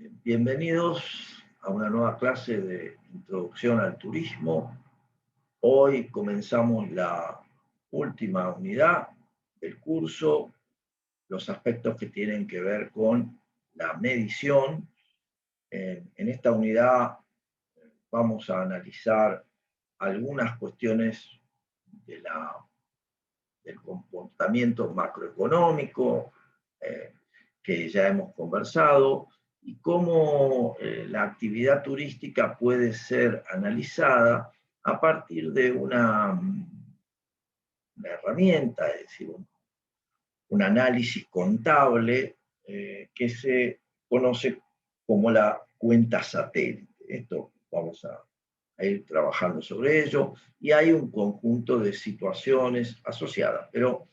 Bienvenidos a una nueva clase de introducción al turismo. Hoy comenzamos la última unidad del curso, los aspectos que tienen que ver con la medición. En esta unidad vamos a analizar algunas cuestiones de del comportamiento macroeconómico que ya hemos conversado y cómo la actividad turística puede ser analizada a partir de una herramienta, es decir, un análisis contable que se conoce como la cuenta satélite. Esto vamos a ir trabajando sobre ello y hay un conjunto de situaciones asociadas, pero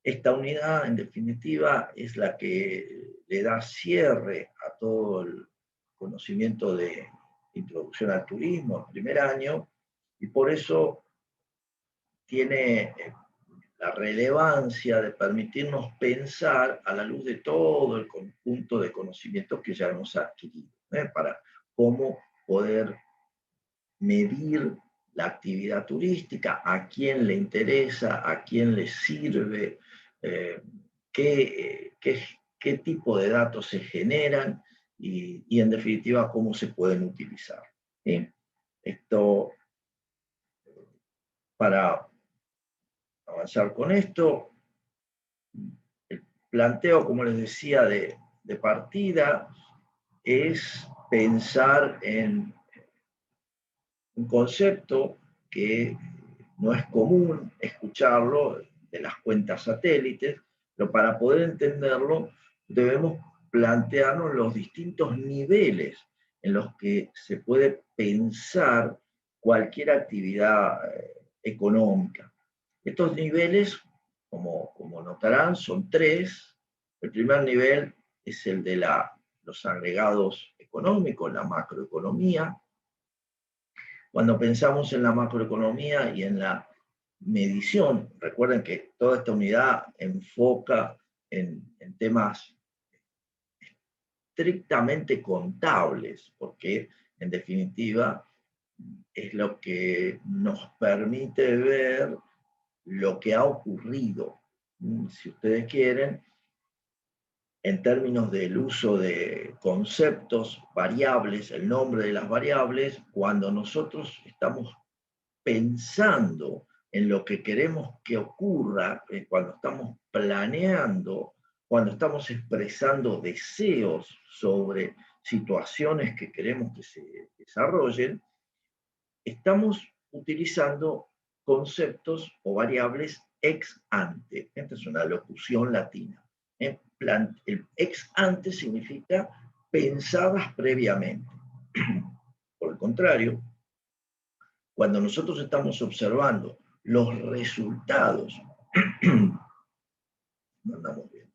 esta unidad, en definitiva, es la que le da cierre a todo el conocimiento de introducción al turismo en primer año, y por eso tiene la relevancia de permitirnos pensar a la luz de todo el conjunto de conocimientos que ya hemos adquirido, para cómo poder medir la actividad turística, a quién le interesa, a quién le sirve, eh, qué tipo de datos se generan y, en definitiva cómo se pueden utilizar. ¿Sí? Esto, para avanzar con esto, el planteo, como les decía, de partida es pensar en un concepto que no es común escucharlo de las cuentas satélites, pero para poder entenderlo debemos plantearnos los distintos niveles en los que se puede pensar cualquier actividad económica. Estos niveles, como notarán, son tres. El primer nivel es el de los agregados económicos, la macroeconomía. Cuando pensamos en la macroeconomía y en la medición, recuerden que toda esta unidad enfoca en temas estrictamente contables, porque en definitiva es lo que nos permite ver lo que ha ocurrido. Si ustedes quieren, en términos del uso de conceptos, variables, el nombre de las variables, cuando nosotros estamos pensando en lo que queremos que ocurra, cuando estamos planeando, cuando estamos expresando deseos sobre situaciones que queremos que se desarrollen, estamos utilizando conceptos o variables ex ante. Esta es una locución latina. El ex ante significa pensadas previamente. Por el contrario, cuando nosotros estamos observando los resultados, no andamos bien,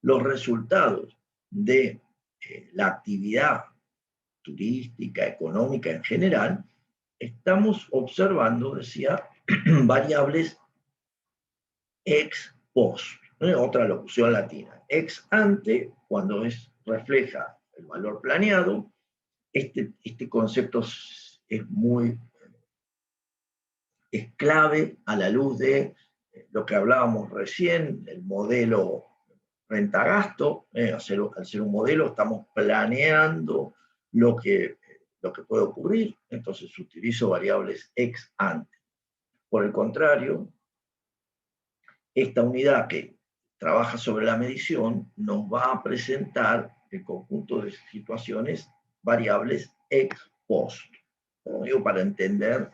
los resultados de la actividad turística, económica en general, estamos observando, decía, variables ex post, otra locución latina. Ex ante, cuando refleja el valor planeado, este concepto es clave a la luz de lo que hablábamos recién, el modelo renta-gasto. Al ser un modelo estamos planeando lo que puede ocurrir, entonces utilizo variables ex ante. Por el contrario, esta unidad que trabaja sobre la medición nos va a presentar el conjunto de situaciones variables ex post. Como digo, para entender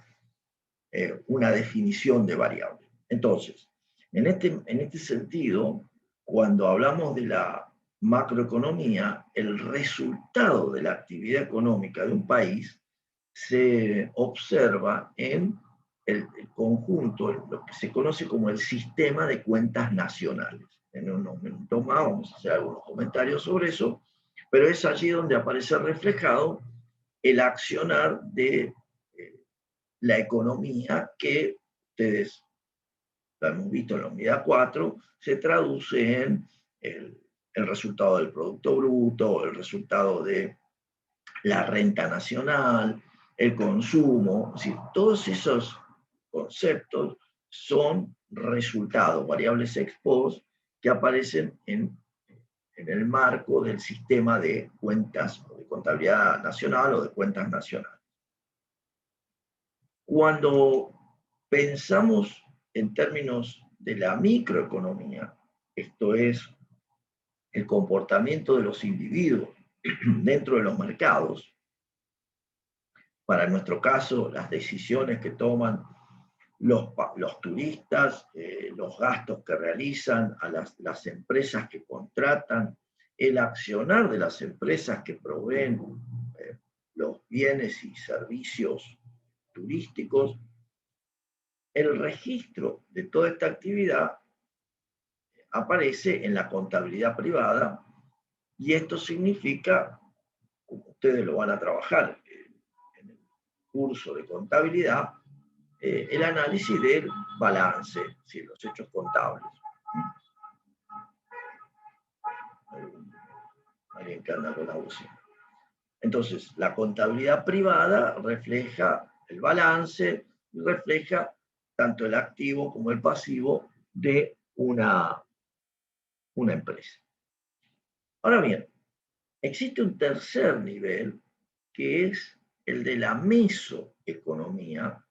una definición de variable. Entonces, en este sentido, cuando hablamos de la macroeconomía, el resultado de la actividad económica de un país se observa en el conjunto, lo que se conoce como el sistema de cuentas nacionales. En unos minutos más vamos a hacer algunos comentarios sobre eso, pero es allí donde aparece reflejado el accionar de la economía que ustedes lo hemos visto en la unidad 4, se traduce en el resultado del Producto Bruto, el resultado de la renta nacional, el consumo, es decir, todos esos conceptos son resultados, variables ex post, que aparecen en el marco del sistema de cuentas o de contabilidad nacional o de cuentas nacionales. Cuando pensamos en términos de la microeconomía, esto es el comportamiento de los individuos dentro de los mercados, para nuestro caso, las decisiones que toman los turistas, los gastos que realizan, a las empresas que contratan, el accionar de las empresas que proveen los bienes y servicios turísticos, el registro de toda esta actividad aparece en la contabilidad privada y esto significa, como ustedes lo van a trabajar en el curso de contabilidad, el análisis del balance, ¿sí? Los hechos contables. Alguien que anda con la bocina. Entonces, la contabilidad privada refleja el balance y refleja tanto el activo como el pasivo de una empresa. Ahora bien, existe un tercer nivel que es el de la mesoeconomía,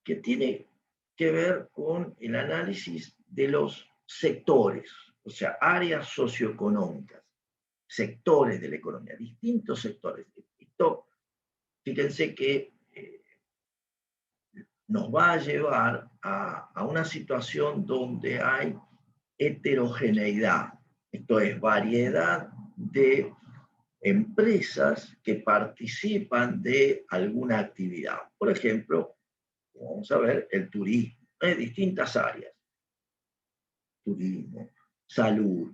que tiene que ver con el análisis de los sectores, o sea, áreas socioeconómicas, sectores de la economía, distintos sectores. Esto, fíjense que nos va a llevar a una situación donde hay heterogeneidad, esto es, variedad de empresas que participan de alguna actividad. Por ejemplo, vamos a ver el turismo, distintas áreas, turismo, salud,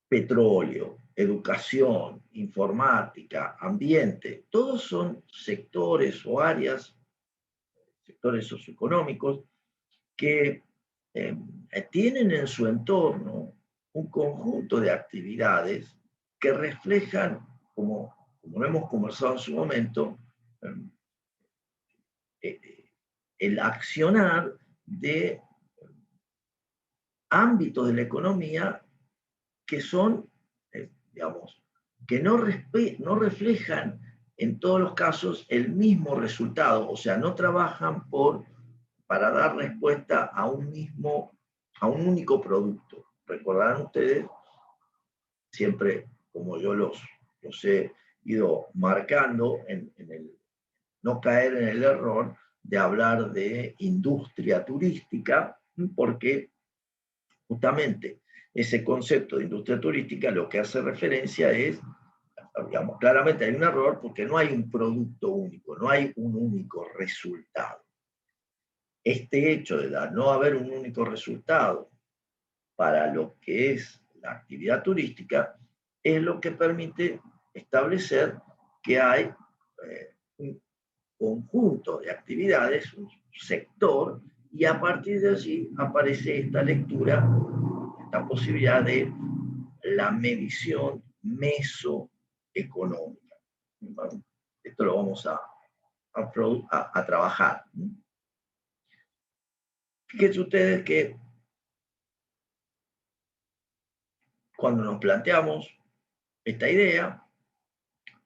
petróleo, educación, informática, ambiente, todos son sectores o áreas, sectores socioeconómicos, que tienen en su entorno un conjunto de actividades que reflejan, como lo hemos conversado en su momento, el accionar de ámbitos de la economía que son, digamos, que no reflejan en todos los casos el mismo resultado, o sea, no trabajan para dar respuesta a un único producto. Recordarán ustedes, siempre como yo los he ido marcando, en el no caer en el error de hablar de industria turística, porque justamente ese concepto de industria turística lo que hace referencia es, digamos, claramente hay un error porque no hay un producto único, no hay un único resultado. Este hecho de no haber un único resultado para lo que es la actividad turística es lo que permite establecer que hay un conjunto de actividades, un sector, y a partir de allí aparece esta lectura, esta posibilidad de la medición mesoeconómica. ¿Vale? Esto lo vamos a trabajar. Fíjense ustedes que cuando nos planteamos esta idea,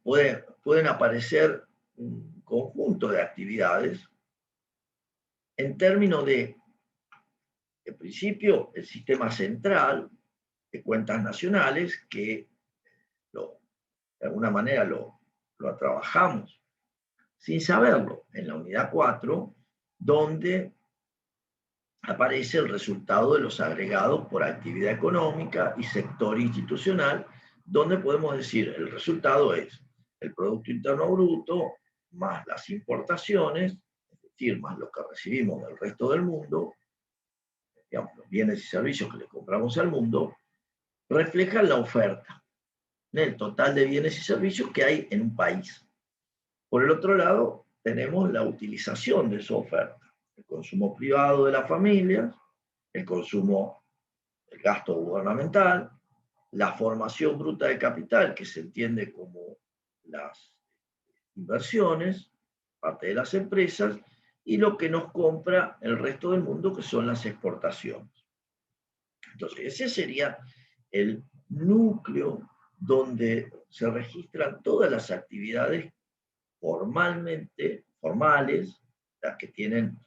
pueden aparecer un conjunto de actividades en términos de, en principio, el sistema central de cuentas nacionales, que de alguna manera lo trabajamos sin saberlo en la unidad 4, donde aparece el resultado de los agregados por actividad económica y sector institucional, donde podemos decir el resultado es el Producto Interno Bruto más las importaciones, es decir, más lo que recibimos del resto del mundo, digamos, los bienes y servicios que le compramos al mundo, reflejan la oferta, el total de bienes y servicios que hay en un país. Por el otro lado, tenemos la utilización de esa oferta, el consumo privado de las familias, el gasto gubernamental, la formación bruta de capital, que se entiende como las inversiones, parte de las empresas, y lo que nos compra el resto del mundo, que son las exportaciones. Entonces, ese sería el núcleo donde se registran todas las actividades formales, las que tienen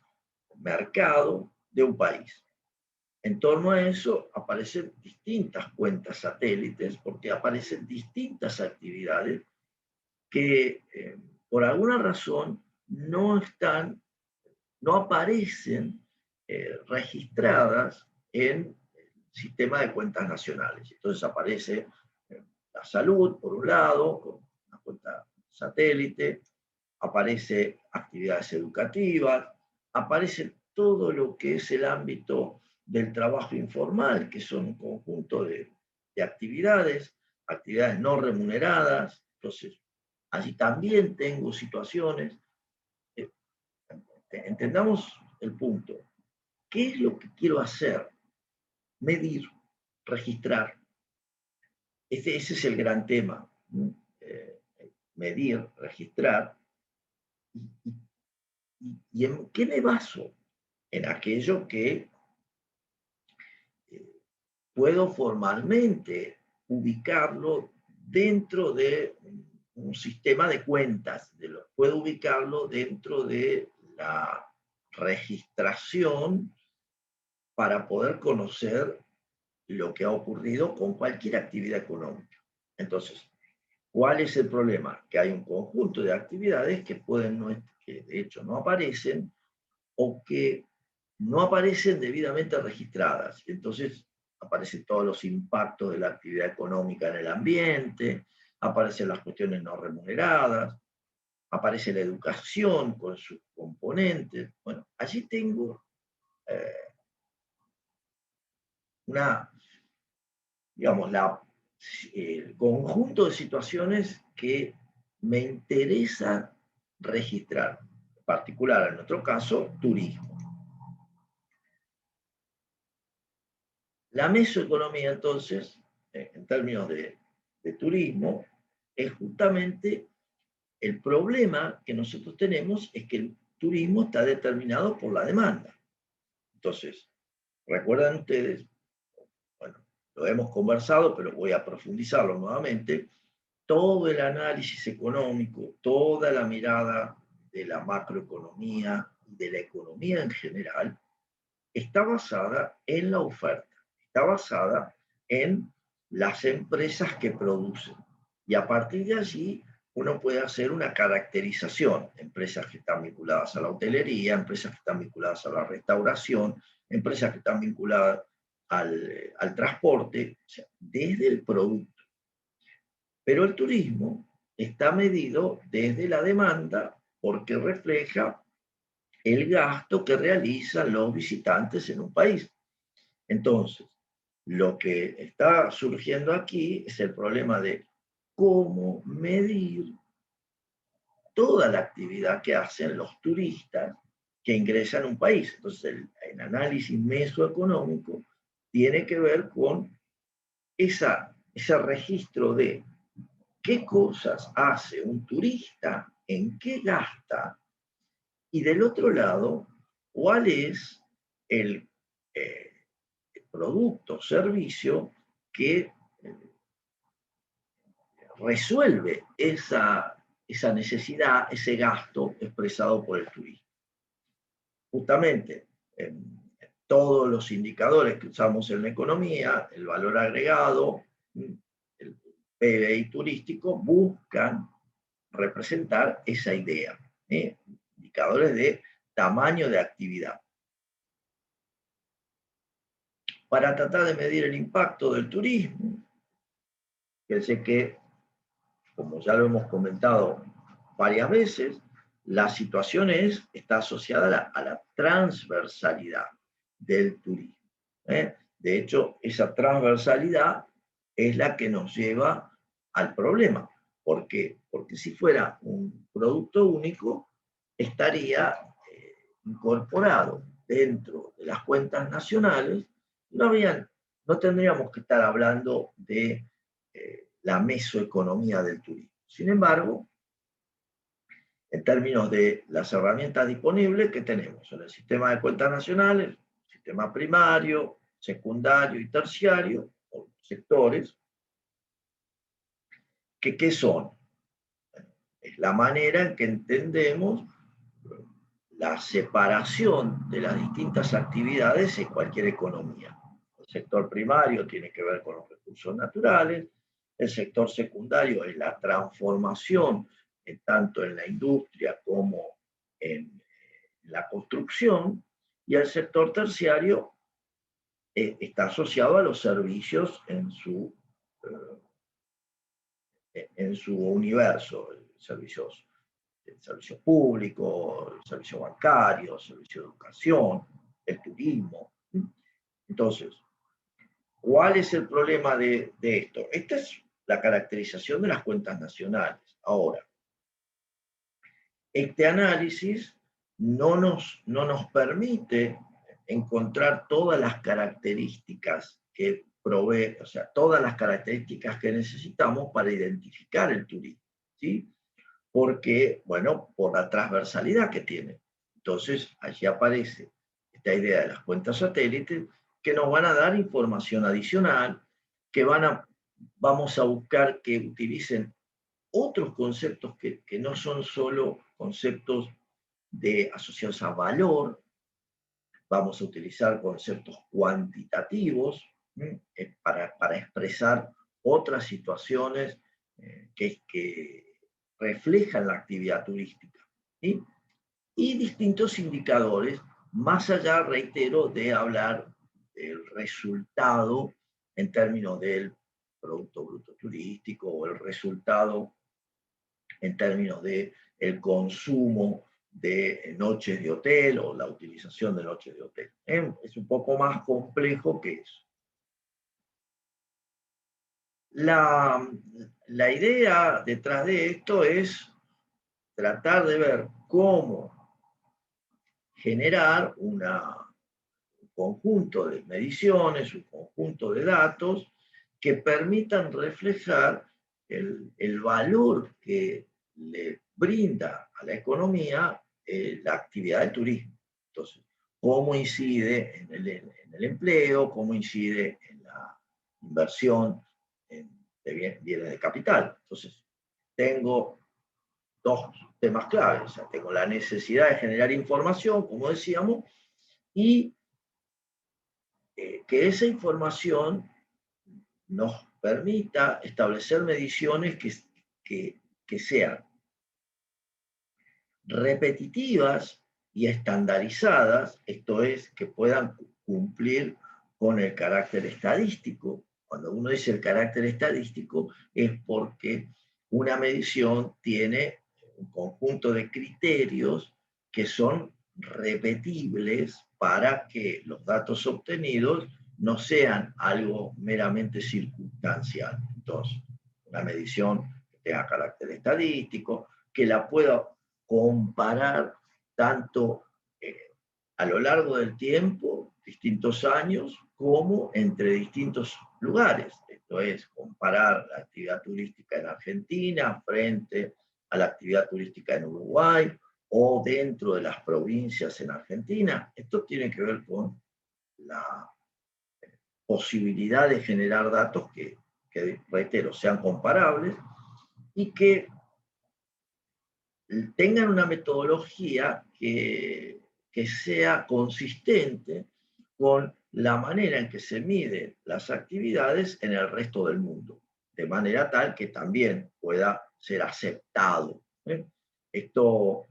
mercado de un país. En torno a eso aparecen distintas cuentas satélites, porque aparecen distintas actividades que por alguna razón no aparecen registradas en el sistema de cuentas nacionales. Entonces aparece la salud, por un lado, con una cuenta satélite, aparece actividades educativas, aparece todo lo que es el ámbito del trabajo informal, que son un conjunto de actividades no remuneradas. Entonces, allí también tengo situaciones. eh, Entendamos el punto. ¿Qué es lo que quiero hacer? Medir, registrar. Ese es el gran tema. Medir, registrar. ¿Y en qué me baso? En aquello que puedo formalmente ubicarlo dentro de un sistema de cuentas, puedo ubicarlo dentro de la registración para poder conocer lo que ha ocurrido con cualquier actividad económica. Entonces, ¿cuál es el problema? Que hay un conjunto de actividades que de hecho no aparecen o que no aparecen debidamente registradas. Entonces, aparecen todos los impactos de la actividad económica en el ambiente, aparecen las cuestiones no remuneradas, aparece la educación con sus componentes. Bueno, allí tengo eh, una, digamos, el conjunto de situaciones que me interesa registrar, en particular en nuestro caso, turismo. La mesoeconomía, entonces, en términos de turismo, es justamente el problema que nosotros tenemos es que el turismo está determinado por la demanda. Entonces, recuerdan ustedes, bueno, lo hemos conversado, pero voy a profundizarlo nuevamente, todo el análisis económico, toda la mirada de la macroeconomía, de la economía en general, está basada en la oferta, está basada en las empresas que producen. Y a partir de allí uno puede hacer una caracterización, empresas que están vinculadas a la hotelería, empresas que están vinculadas a la restauración, empresas que están vinculadas al transporte, o sea, desde el producto. Pero el turismo está medido desde la demanda porque refleja el gasto que realizan los visitantes en un país. Entonces, lo que está surgiendo aquí es el problema de cómo medir toda la actividad que hacen los turistas que ingresan a un país. Entonces, el análisis mesoeconómico tiene que ver con ese registro de qué cosas hace un turista, en qué gasta, y del otro lado, cuál es el producto o servicio que resuelve esa necesidad, ese gasto expresado por el turista. Justamente, todos los indicadores que usamos en la economía, el valor agregado, el PBI turístico, buscan representar esa idea. Indicadores de tamaño de actividad. Para tratar de medir el impacto del turismo, fíjense que, como ya lo hemos comentado varias veces, la situación está asociada a la transversalidad del turismo. De hecho, esa transversalidad es la que nos lleva al problema. ¿Por qué? Porque si fuera un producto único, estaría incorporado dentro de las cuentas nacionales, no habrían no tendríamos que estar hablando de la mesoeconomía del turismo. Sin embargo, en términos de las herramientas disponibles que tenemos en el sistema de cuentas nacionales, sistema primario, secundario y terciario, o sectores, ¿qué son? Es la manera en que entendemos la separación de las distintas actividades en cualquier economía. El sector primario tiene que ver con los recursos naturales, el sector secundario es la transformación tanto en la industria como en la construcción, y el sector terciario está asociado a los servicios en su universo, servicios el servicio público, el servicio bancario, el servicio de educación, el turismo. Entonces, ¿cuál es el problema de esto? Esta es la caracterización de las cuentas nacionales. Ahora, este análisis no nos permite encontrar todas las características que provee, o sea, todas las características que necesitamos para identificar el turismo, ¿sí? Porque, bueno, por la transversalidad que tiene. Entonces, allí aparece esta idea de las cuentas satélites que nos van a dar información adicional, que vamos a buscar que utilicen otros conceptos que no son solo conceptos asociados a valor, vamos a utilizar conceptos cuantitativos para expresar otras situaciones que reflejan la actividad turística. ¿Sí? Y distintos indicadores, más allá, reitero, de hablar del resultado en términos del Producto Bruto Turístico o el resultado en términos del consumo de noches de hotel o la utilización de noches de hotel. Es un poco más complejo que eso. La idea detrás de esto es tratar de ver cómo generar un conjunto de mediciones, un conjunto de datos que permitan reflejar el valor que le brinda a la economía la actividad del turismo. Entonces, cómo incide en el empleo, cómo incide en la inversión de bienes de capital. Entonces, tengo dos temas claves. O sea, tengo la necesidad de generar información, como decíamos, y que esa información nos permita establecer mediciones que sean repetitivas y estandarizadas, esto es, que puedan cumplir con el carácter estadístico. Cuando uno dice el carácter estadístico es porque una medición tiene un conjunto de criterios que son repetibles para que los datos obtenidos no sean algo meramente circunstancial. Entonces, una medición que tenga carácter estadístico, que la pueda comparar tanto a lo largo del tiempo, distintos años, como entre distintos lugares. Esto es, comparar la actividad turística en Argentina frente a la actividad turística en Uruguay o dentro de las provincias en Argentina. Esto tiene que ver con la posibilidad de generar datos que reitero, sean comparables y que tengan una metodología que sea consistente con la manera en que se miden las actividades en el resto del mundo, de manera tal que también pueda ser aceptado. Esto,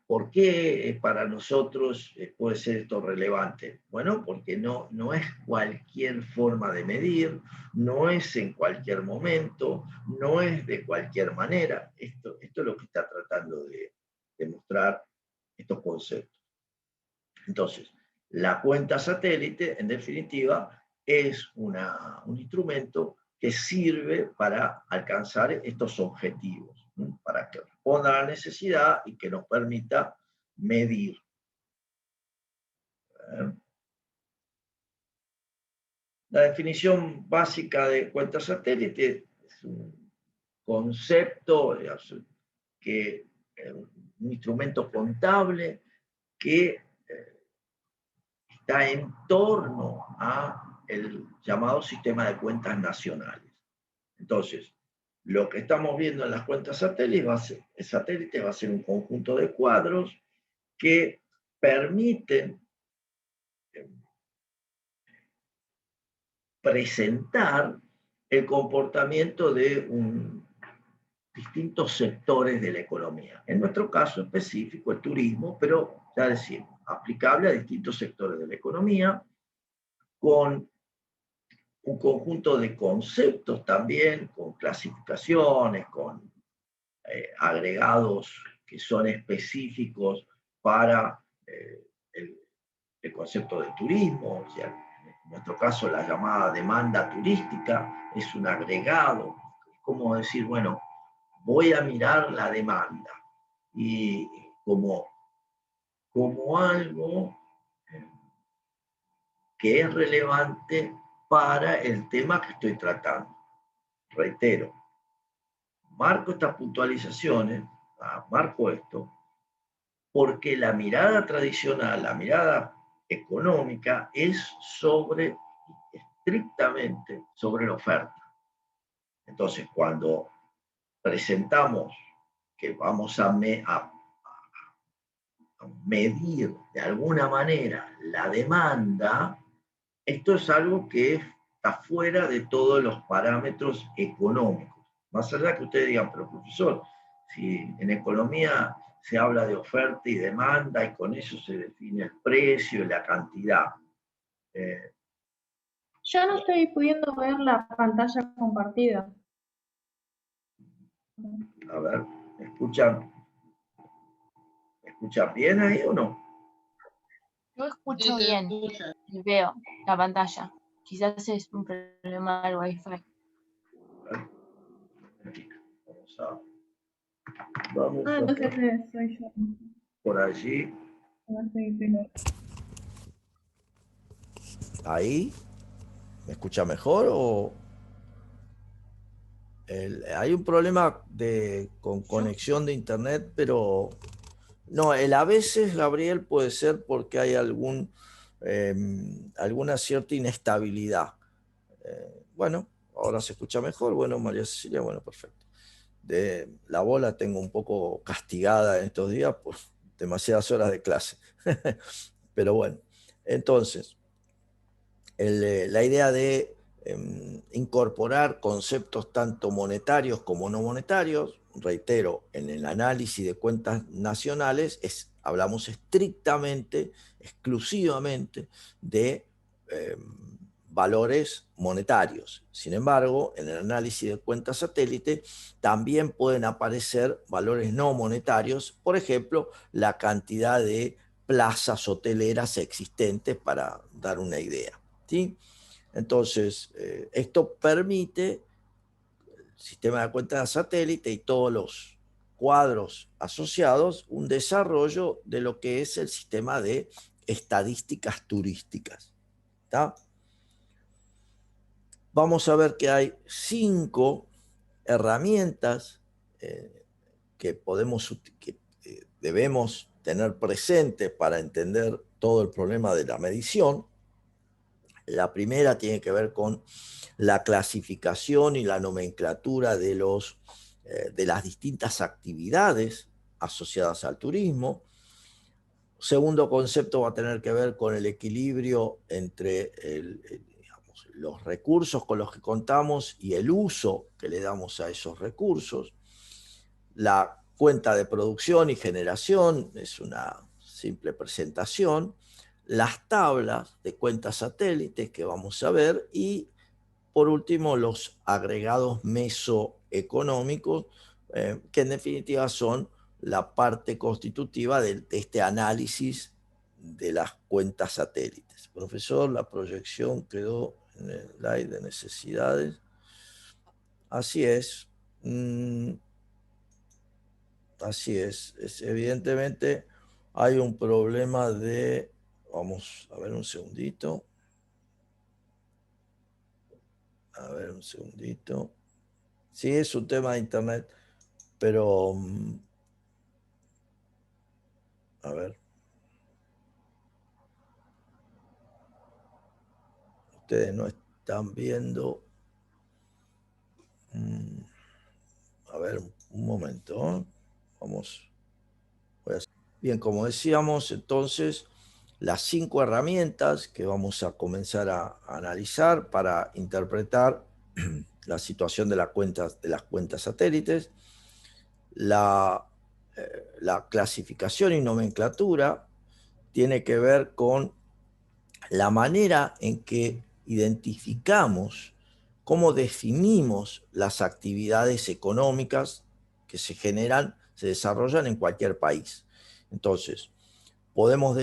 ¿por qué para nosotros puede ser esto relevante? Bueno, porque no es cualquier forma de medir, no es en cualquier momento, no es de cualquier manera. Esto es lo que está tratando de demostrar estos conceptos. Entonces, la cuenta satélite, en definitiva, es un instrumento que sirve para alcanzar estos objetivos, ¿no? Para que responda a la necesidad y que nos permita medir. La definición básica de cuenta satélite es un concepto que un instrumento contable que está en torno a el llamado sistema de cuentas nacionales. Entonces, lo que estamos viendo en las cuentas satélite va a ser un conjunto de cuadros que permiten presentar el comportamiento de distintos sectores de la economía. En nuestro caso específico, el turismo, pero ya decimos, aplicable a distintos sectores de la economía, con un conjunto de conceptos también, con clasificaciones, con agregados que son específicos para el concepto de turismo. O sea, en nuestro caso, la llamada demanda turística es un agregado. Es como decir, bueno, voy a mirar la demanda y como algo que es relevante para el tema que estoy tratando. Reitero, marco estas puntualizaciones, marco esto, porque la mirada tradicional, la mirada económica, es estrictamente sobre la oferta. Entonces, cuando presentamos que vamos a medir de alguna manera la demanda, esto es algo que está fuera de todos los parámetros económicos. Más allá que ustedes digan, pero profesor, si en economía se habla de oferta y demanda y con eso se define el precio y la cantidad. Yo no estoy pudiendo ver la pantalla compartida. A ver, ¿me escuchan bien ahí o no? Yo escucho bien y veo la pantalla. Quizás es un problema del Wi-Fi. Vamos a Entonces soy yo. por allí. ¿Ahí? ¿Me escucha mejor o...? Hay un problema con conexión de internet, pero no, el a veces, Gabriel, puede ser porque hay alguna cierta inestabilidad. Bueno, ahora se escucha mejor. Bueno, María Cecilia, bueno, perfecto. La bola tengo un poco castigada en estos días por demasiadas horas de clase. Pero bueno, entonces, la idea de incorporar conceptos tanto monetarios como no monetarios, reitero, en el análisis de cuentas nacionales hablamos estrictamente, exclusivamente de valores monetarios. Sin embargo, en el análisis de cuentas satélite también pueden aparecer valores no monetarios, por ejemplo, la cantidad de plazas hoteleras existentes, para dar una idea. ¿Sí? Entonces, esto permite el sistema de cuentas de satélite y todos los cuadros asociados un desarrollo de lo que es el sistema de estadísticas turísticas. ¿Está? Vamos a ver que hay 5 herramientas que debemos tener presentes para entender todo el problema de la medición. La primera tiene que ver con la clasificación y la nomenclatura de las distintas actividades asociadas al turismo. Segundo concepto va a tener que ver con el equilibrio entre los recursos con los que contamos y el uso que le damos a esos recursos. La cuenta de producción y generación es una simple presentación. Las tablas de cuentas satélites que vamos a ver y, por último, los agregados mesoeconómicos, que en definitiva son la parte constitutiva de este análisis de las cuentas satélites. Profesor, la proyección quedó en el slide de necesidades. Así es. Así es. Evidentemente hay un problema de... Vamos a ver un segundito. A ver, un segundito. Sí, es un tema de internet, pero... a ver. Ustedes no están viendo. A ver, un momento. Vamos. Bien, como decíamos, entonces, las 5 herramientas que vamos a comenzar a analizar para interpretar la situación de las cuentas satélites, la, la clasificación y nomenclatura tiene que ver con la manera en que identificamos, cómo definimos las actividades económicas que se generan, se desarrollan en cualquier país. Entonces, podemos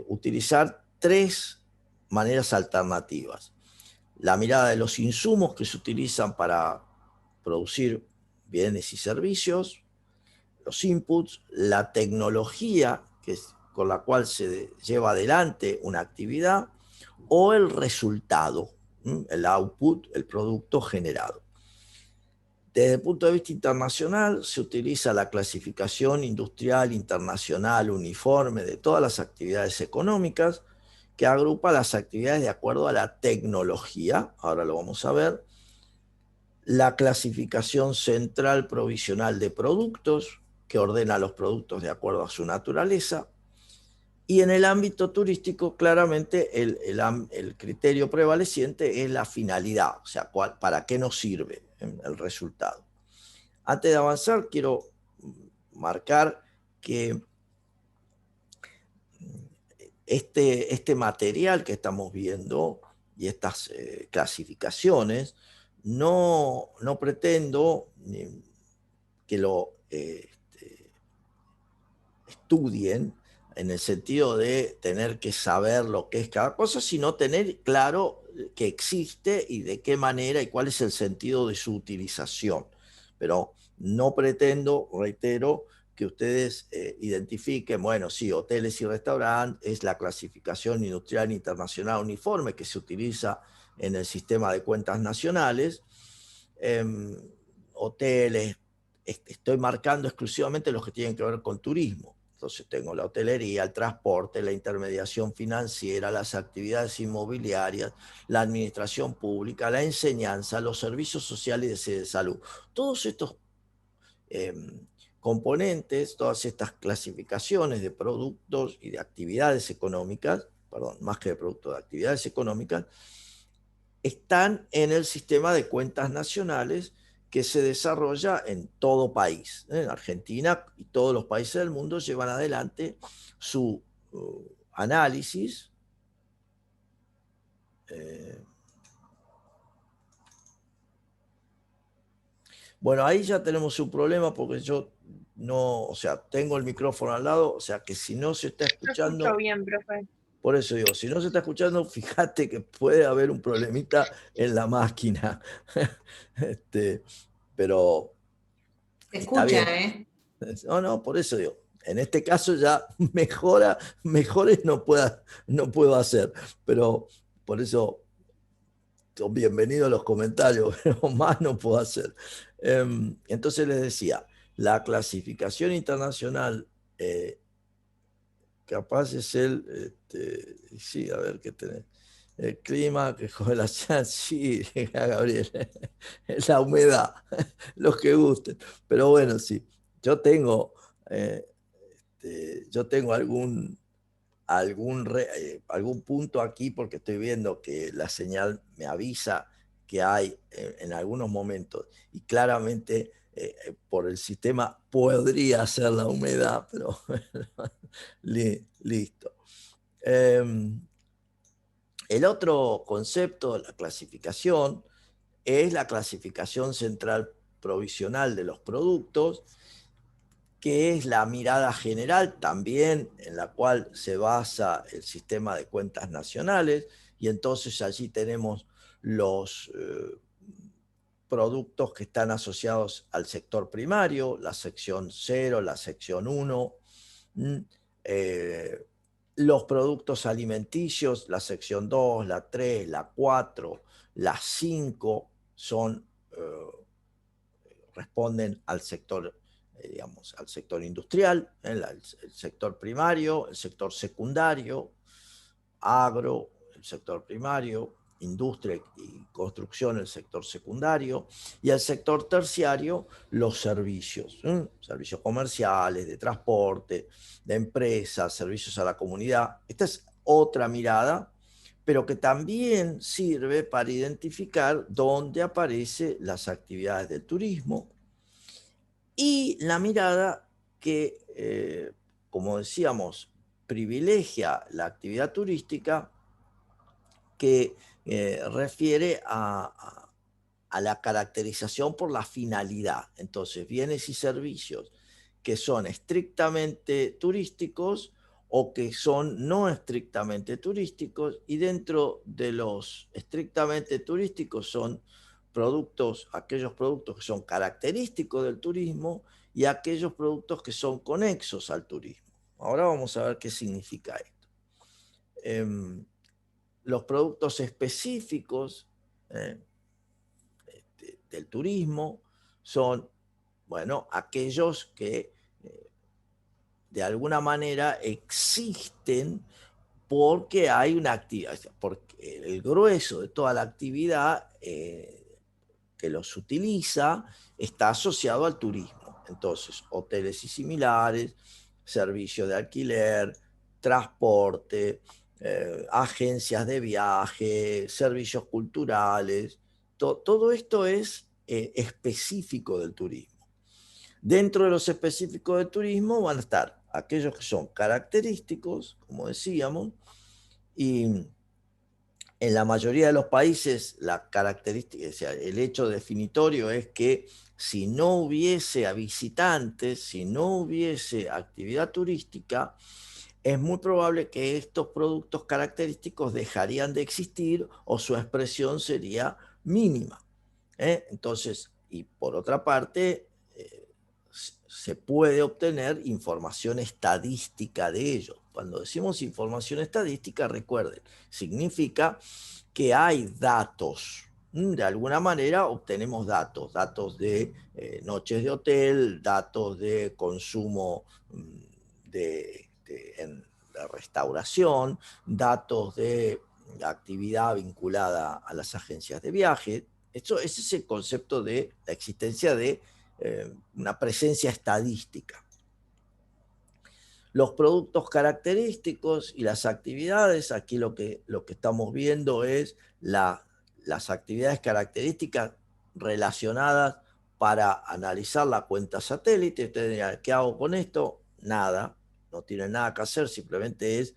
utilizar 3 maneras alternativas. La mirada de los insumos que se utilizan para producir bienes y servicios, los inputs, la tecnología con la cual se lleva adelante una actividad, o el resultado, el output, el producto generado. Desde el punto de vista internacional, se utiliza la clasificación industrial internacional uniforme de todas las actividades económicas, que agrupa las actividades de acuerdo a la tecnología, ahora lo vamos a ver, la clasificación central provisional de productos, que ordena los productos de acuerdo a su naturaleza, y en el ámbito turístico, claramente, el criterio prevaleciente es la finalidad, o sea, para qué nos sirve el resultado. Antes de avanzar, quiero marcar que este material que estamos viendo y estas clasificaciones, no pretendo que lo estudien en el sentido de tener que saber lo que es cada cosa, sino tener claro que existe y de qué manera y cuál es el sentido de su utilización. Pero no pretendo, reitero, que ustedes identifiquen, bueno, sí, hoteles y restaurantes es la clasificación industrial internacional uniforme que se utiliza en el sistema de cuentas nacionales. Hoteles, estoy marcando exclusivamente los que tienen que ver con turismo. Entonces tengo la hotelería, el transporte, la intermediación financiera, las actividades inmobiliarias, la administración pública, la enseñanza, los servicios sociales y de salud. Todos estos componentes, todas estas clasificaciones de productos y de actividades económicas, perdón, más que de productos, de actividades económicas, están en el sistema de cuentas nacionales que se desarrolla en todo país. En Argentina y todos los países del mundo llevan adelante su análisis. Bueno, ahí ya tenemos un problema porque yo no, o sea, tengo el micrófono al lado, o sea que si no se está escuchando... Lo escucho bien, profe. Por eso digo, si no se está escuchando, fíjate que puede haber un problemita en la máquina. Pero Se está escucha, bien. No, por eso digo, en este caso ya mejores no puedo hacer, pero por eso son bienvenidos los comentarios, pero más no puedo hacer. Entonces les decía, la clasificación internacional capaz es sí, a ver qué tenés. El clima, que joder la sí, Gabriel, la humedad, los que gusten. Pero bueno, sí, yo tengo, algún punto aquí porque estoy viendo que la señal me avisa que hay en algunos momentos y claramente por el sistema podría ser la humedad, pero listo. El otro concepto de la clasificación es la clasificación central provisional de los productos, que es la mirada general también en la cual se basa el sistema de cuentas nacionales, y entonces allí tenemos los productos que están asociados al sector primario, la sección 0, la sección 1, los productos alimenticios, la sección 2, la 3, la 4, las 5 responden al sector, digamos, al sector industrial, el sector primario, el sector secundario, agro, el sector primario, industria y construcción, el sector secundario, y el sector terciario, los servicios, servicios comerciales, de transporte, de empresas, servicios a la comunidad. Esta es otra mirada, pero que también sirve para identificar dónde aparecen las actividades del turismo, y la mirada que, como decíamos, privilegia la actividad turística, que refiere a la caracterización por la finalidad. Entonces, bienes y servicios que son estrictamente turísticos o que son no estrictamente turísticos, y dentro de los estrictamente turísticos son aquellos productos que son característicos del turismo, y aquellos productos que son conexos al turismo. Ahora vamos a ver qué significa esto. Los productos específicos del turismo son, bueno, aquellos que de alguna manera existen porque hay una actividad, porque el grueso de toda la actividad que los utiliza está asociado al turismo. Entonces, hoteles y similares, servicios de alquiler, transporte, agencias de viaje, servicios culturales, todo esto es específico del turismo. Dentro de los específicos del turismo van a estar aquellos que son característicos, como decíamos, y en la mayoría de los países la característica, o sea, el hecho definitorio es que si no hubiese visitantes, si no hubiese actividad turística, es muy probable que estos productos característicos dejarían de existir o su expresión sería mínima. Entonces, y por otra parte, se puede obtener información estadística de ellos. Cuando decimos información estadística, recuerden, significa que hay datos. De alguna manera obtenemos datos de noches de hotel, datos de consumo en la restauración, datos de actividad vinculada a las agencias de viaje. Ese es el concepto de la existencia de una presencia estadística. Los productos característicos y las actividades, aquí lo que estamos viendo es las actividades características relacionadas para analizar la cuenta satélite. Ustedes dirán, ¿qué hago con esto? Nada, no tienen nada que hacer, simplemente es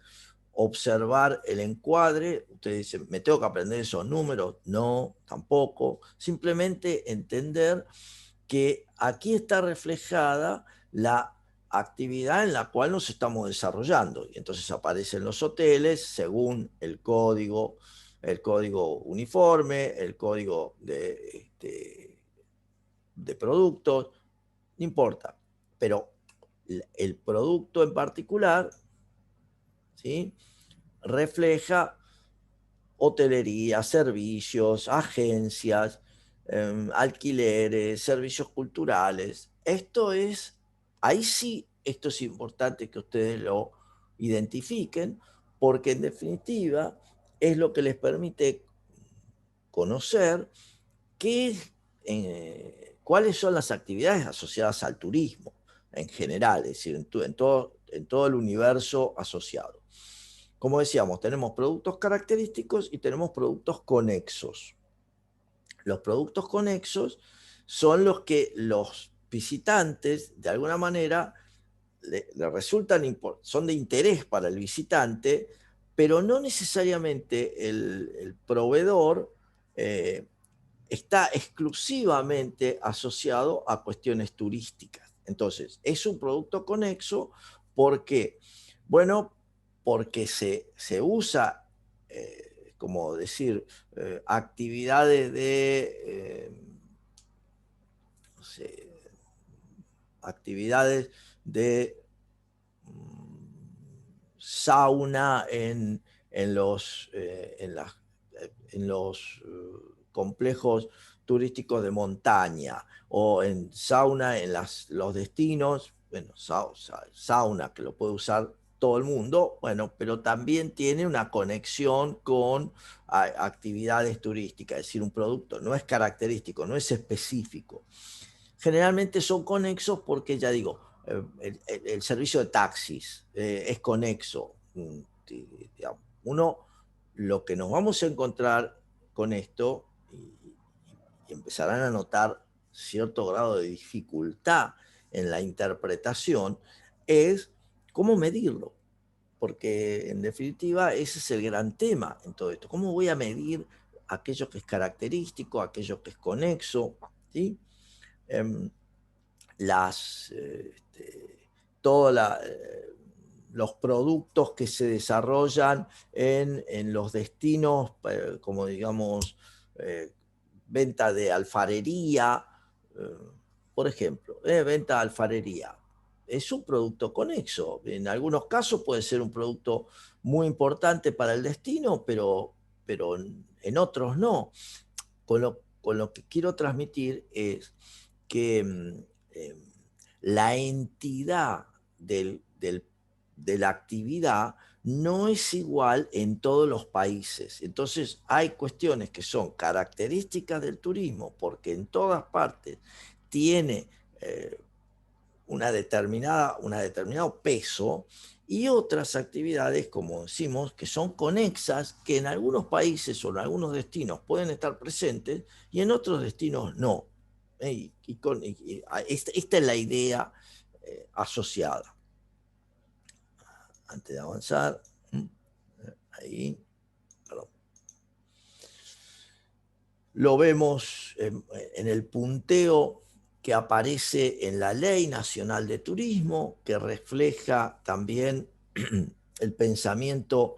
observar el encuadre. Ustedes dicen, ¿me tengo que aprender esos números? No, tampoco. Simplemente entender que aquí está reflejada la actividad en la cual nos estamos desarrollando. Y entonces aparecen los hoteles según el código uniforme, el código de productos, no importa. Pero el producto en particular, ¿sí?, refleja hotelería, servicios, agencias, alquileres, servicios culturales. Ahí sí, esto es importante que ustedes lo identifiquen, porque en definitiva es lo que les permite conocer cuáles son las actividades asociadas al turismo en general, es decir, en todo el universo asociado. Como decíamos, tenemos productos característicos y tenemos productos conexos. Los productos conexos son los que los visitantes, de alguna manera, le son de interés para el visitante, pero no necesariamente el proveedor está exclusivamente asociado a cuestiones turísticas. Entonces, es un producto conexo porque, bueno, porque se usa, como decir, actividades no sé, actividades de sauna en en los complejos turísticos de montaña, o en sauna en los destinos, bueno, sauna que lo puede usar todo el mundo, bueno, pero también tiene una conexión con actividades turísticas, es decir, un producto no es característico, no es específico. Generalmente son conexos porque, ya digo, el servicio de taxis es conexo. Digamos, lo que nos vamos a encontrar con esto, y empezarán a notar cierto grado de dificultad en la interpretación, es cómo medirlo. Porque en definitiva ese es el gran tema en todo esto. ¿Cómo voy a medir aquello que es característico, aquello que es conexo? ¿Sí? Todos los productos que se desarrollan en los destinos, como digamos, venta de alfarería, por ejemplo, venta de alfarería. Es un producto conexo. En algunos casos puede ser un producto muy importante para el destino, pero en otros no. Con lo que quiero transmitir es que la entidad de la actividad no es igual en todos los países. Entonces hay cuestiones que son características del turismo, porque en todas partes tiene un determinado peso, y otras actividades, como decimos, que son conexas, que en algunos países o en algunos destinos pueden estar presentes y en otros destinos no. Esta es la idea asociada. Antes de avanzar, ahí, perdón. Lo vemos en el punteo que aparece en la Ley Nacional de Turismo, que refleja también el pensamiento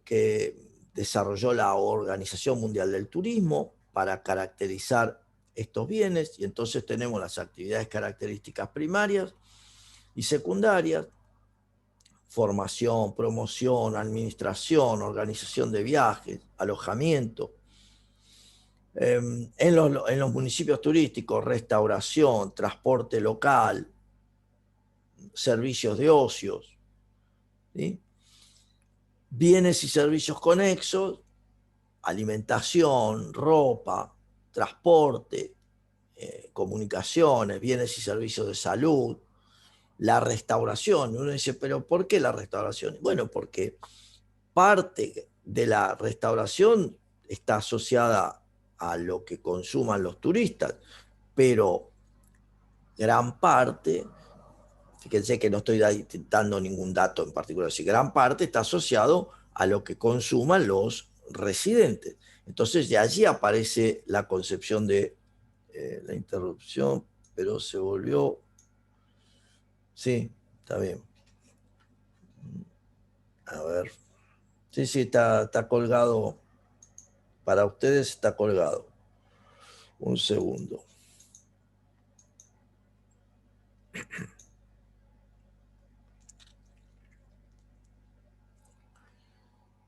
que desarrolló la Organización Mundial del Turismo para caracterizar estos bienes. Y entonces tenemos las actividades características primarias y secundarias: formación, promoción, administración, organización de viajes, alojamiento. En los municipios turísticos, restauración, transporte local, servicios de ocios, ¿sí? Bienes y servicios conexos: alimentación, ropa, transporte, comunicaciones, bienes y servicios de salud, la restauración. Uno dice, ¿pero por qué la restauración? Bueno, porque parte de la restauración está asociada a lo que consuman los turistas, pero gran parte, fíjense que no estoy dando ningún dato en particular, si gran parte está asociado a lo que consuman los residentes. Entonces de allí aparece la concepción de la interrupción, pero se volvió... Sí, está bien. A ver. Sí, está colgado. Para ustedes está colgado. Un segundo.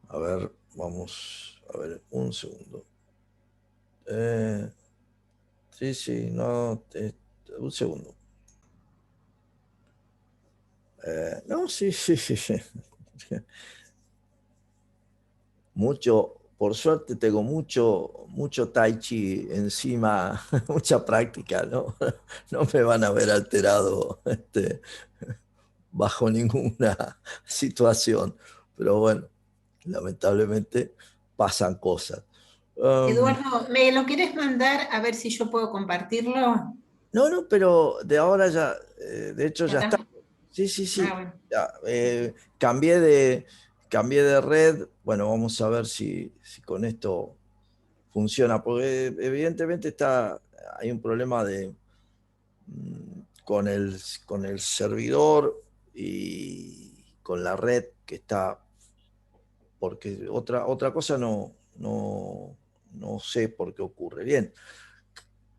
A ver, vamos a ver, un segundo. Sí, no, un segundo. No, sí. Por suerte tengo mucho tai chi encima, mucha práctica, ¿no? No me van a ver alterado bajo ninguna situación, pero bueno, lamentablemente pasan cosas. Eduardo, ¿me lo querés mandar a ver si yo puedo compartirlo? No, pero de ahora ya, de hecho ya está. Sí. Ah, bueno. Ya, cambié de red. Bueno, vamos a ver si con esto funciona, porque evidentemente hay un problema con el servidor y con la red que está, porque otra cosa no sé por qué ocurre. Bien,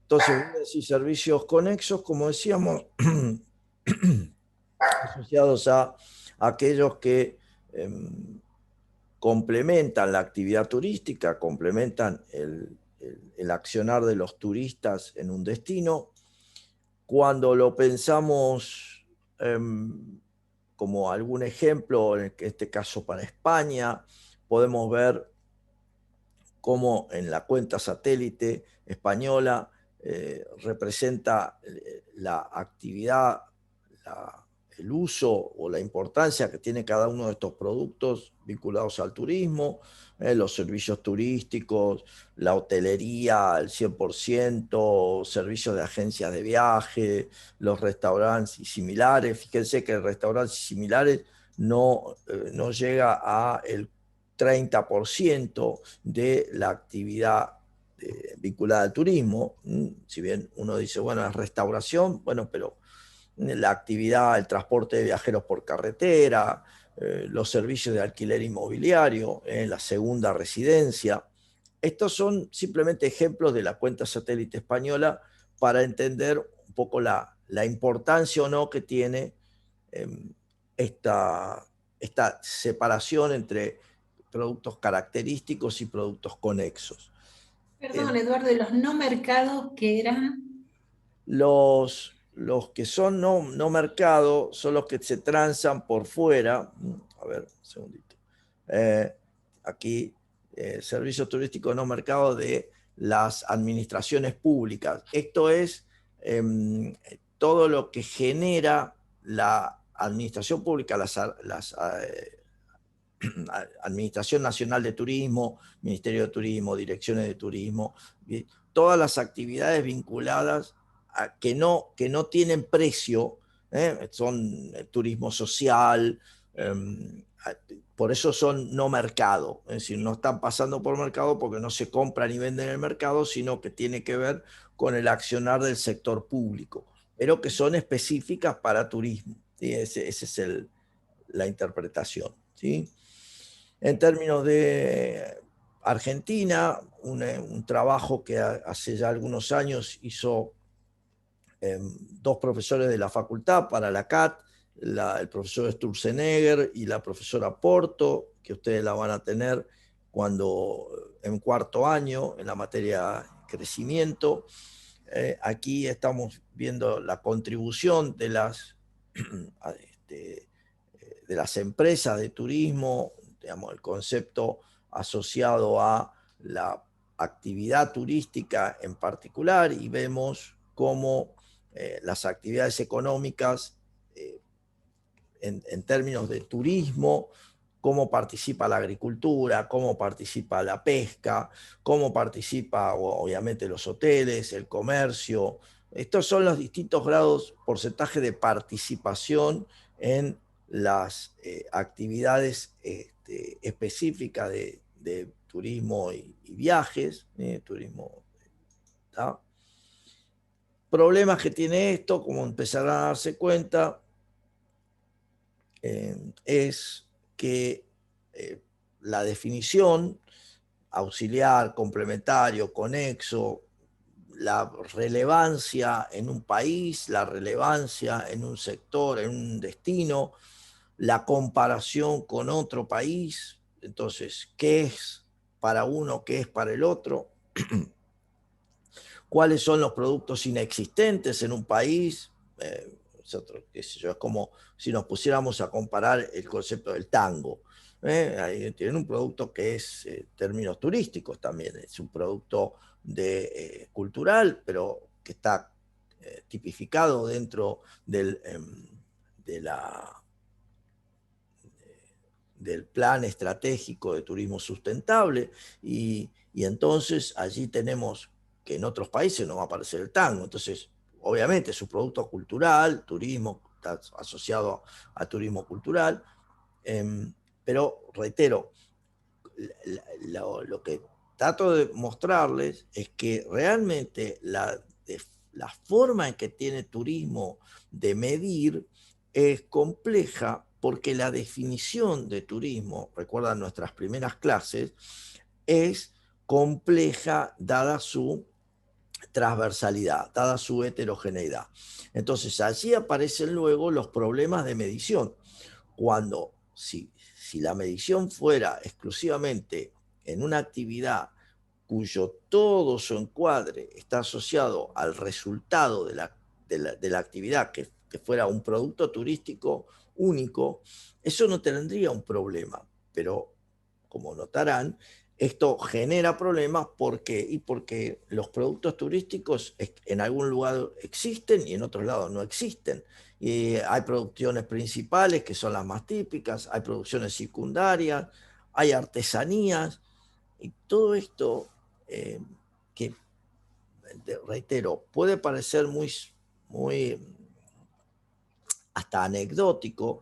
entonces, si servicios conexos, como decíamos, asociados a aquellos que complementan la actividad turística, complementan el accionar de los turistas en un destino. Cuando lo pensamos como algún ejemplo, en este caso para España, podemos ver cómo en la cuenta satélite española representa la actividad, el uso o la importancia que tiene cada uno de estos productos vinculados al turismo, los servicios turísticos, la hotelería al 100%, servicios de agencias de viaje, los restaurantes y similares. Fíjense que restaurantes y similares no llega a el 30% de la actividad vinculada al turismo. Si bien uno dice, bueno, es restauración, bueno, pero la actividad, el transporte de viajeros por carretera, los servicios de alquiler inmobiliario, la segunda residencia. Estos son simplemente ejemplos de la cuenta satélite española para entender un poco la importancia o no que tiene esta separación entre productos característicos y productos conexos. Perdón, Eduardo, ¿y los no mercados qué eran? Los que son no mercado son los que se transan por fuera. A ver, un segundito. Aquí, servicios turísticos no mercado de las administraciones públicas. Esto es todo lo que genera la administración pública, Administración Nacional de Turismo, Ministerio de Turismo, Direcciones de Turismo, todas las actividades vinculadas a que no tienen precio, son turismo social, por eso son no mercado, es decir, no están pasando por mercado porque no se compra ni venden en el mercado, sino que tiene que ver con el accionar del sector público, pero que son específicas para turismo. ¿Sí? Esa es la interpretación. ¿Sí? En términos de Argentina, un trabajo que hace ya algunos años hizo dos profesores de la facultad para la CAT, el profesor Sturzenegger y la profesora Porto, que ustedes la van a tener en cuarto año en la materia crecimiento. Aquí estamos viendo la contribución de las empresas de turismo, digamos, el concepto asociado a la actividad turística en particular, y vemos cómo las actividades económicas en términos de turismo, cómo participa la agricultura, cómo participa la pesca, cómo participa obviamente los hoteles, el comercio. Estos son los distintos grados, porcentaje de participación en las actividades específicas de turismo y viajes, turismo. ¿Tá? Problemas que tiene esto, como empezarán a darse cuenta, es que la definición auxiliar, complementario, conexo, la relevancia en un país, la relevancia en un sector, en un destino, la comparación con otro país, entonces, ¿qué es para uno, qué es para el otro? ¿Cuáles son los productos inexistentes en un país? Qué sé yo, es como si nos pusiéramos a comparar el concepto del tango. Ahí tienen un producto que es términos turísticos también, es un producto cultural, pero que está tipificado dentro del plan estratégico de turismo sustentable, y entonces allí tenemos que en otros países no va a aparecer el tango. Entonces, obviamente es un producto cultural, turismo, está asociado a turismo cultural, pero reitero, lo que trato de mostrarles es que realmente la forma en que tiene turismo de medir es compleja, porque la definición de turismo, recuerdan nuestras primeras clases, es compleja dada su transversalidad, dada su heterogeneidad. Entonces allí aparecen luego los problemas de medición. Cuando si si la medición fuera exclusivamente en una actividad cuyo todo su encuadre está asociado al resultado de la actividad, que fuera un producto turístico único, eso no tendría un problema. Pero, como notarán, esto genera problemas porque los productos turísticos en algún lugar existen y en otros lados no existen. Y hay producciones principales que son las más típicas, hay producciones secundarias, hay artesanías, y todo esto que, reitero, puede parecer muy hasta anecdótico,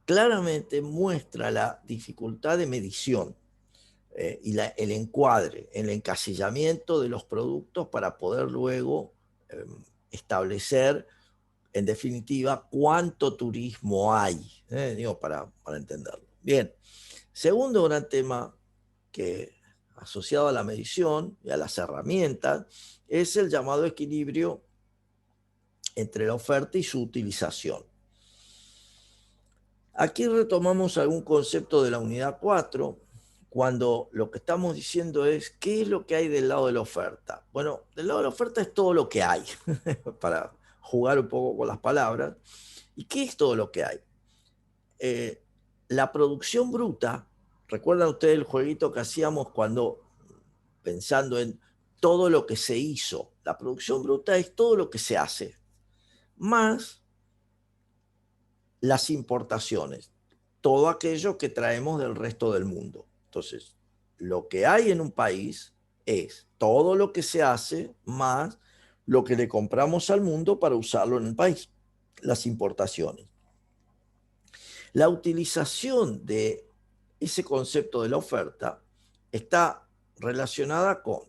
claramente muestra la dificultad de medición y el encuadre, el encasillamiento de los productos para poder luego establecer, en definitiva, cuánto turismo hay, digo, para entenderlo. Bien, segundo gran tema que asociado a la medición y a las herramientas es el llamado equilibrio entre la oferta y su utilización. Aquí retomamos algún concepto de la unidad 4, cuando lo que estamos diciendo es ¿qué es lo que hay del lado de la oferta? Bueno, del lado de la oferta es todo lo que hay, para jugar un poco con las palabras. ¿Y qué es todo lo que hay? La producción bruta, ¿recuerdan ustedes el jueguito que hacíamos cuando, pensando en todo lo que se hizo? La producción bruta es todo lo que se hace, más las importaciones, todo aquello que traemos del resto del mundo. Entonces, lo que hay en un país es todo lo que se hace más lo que le compramos al mundo para usarlo en el país, las importaciones. La utilización de ese concepto de la oferta está relacionada con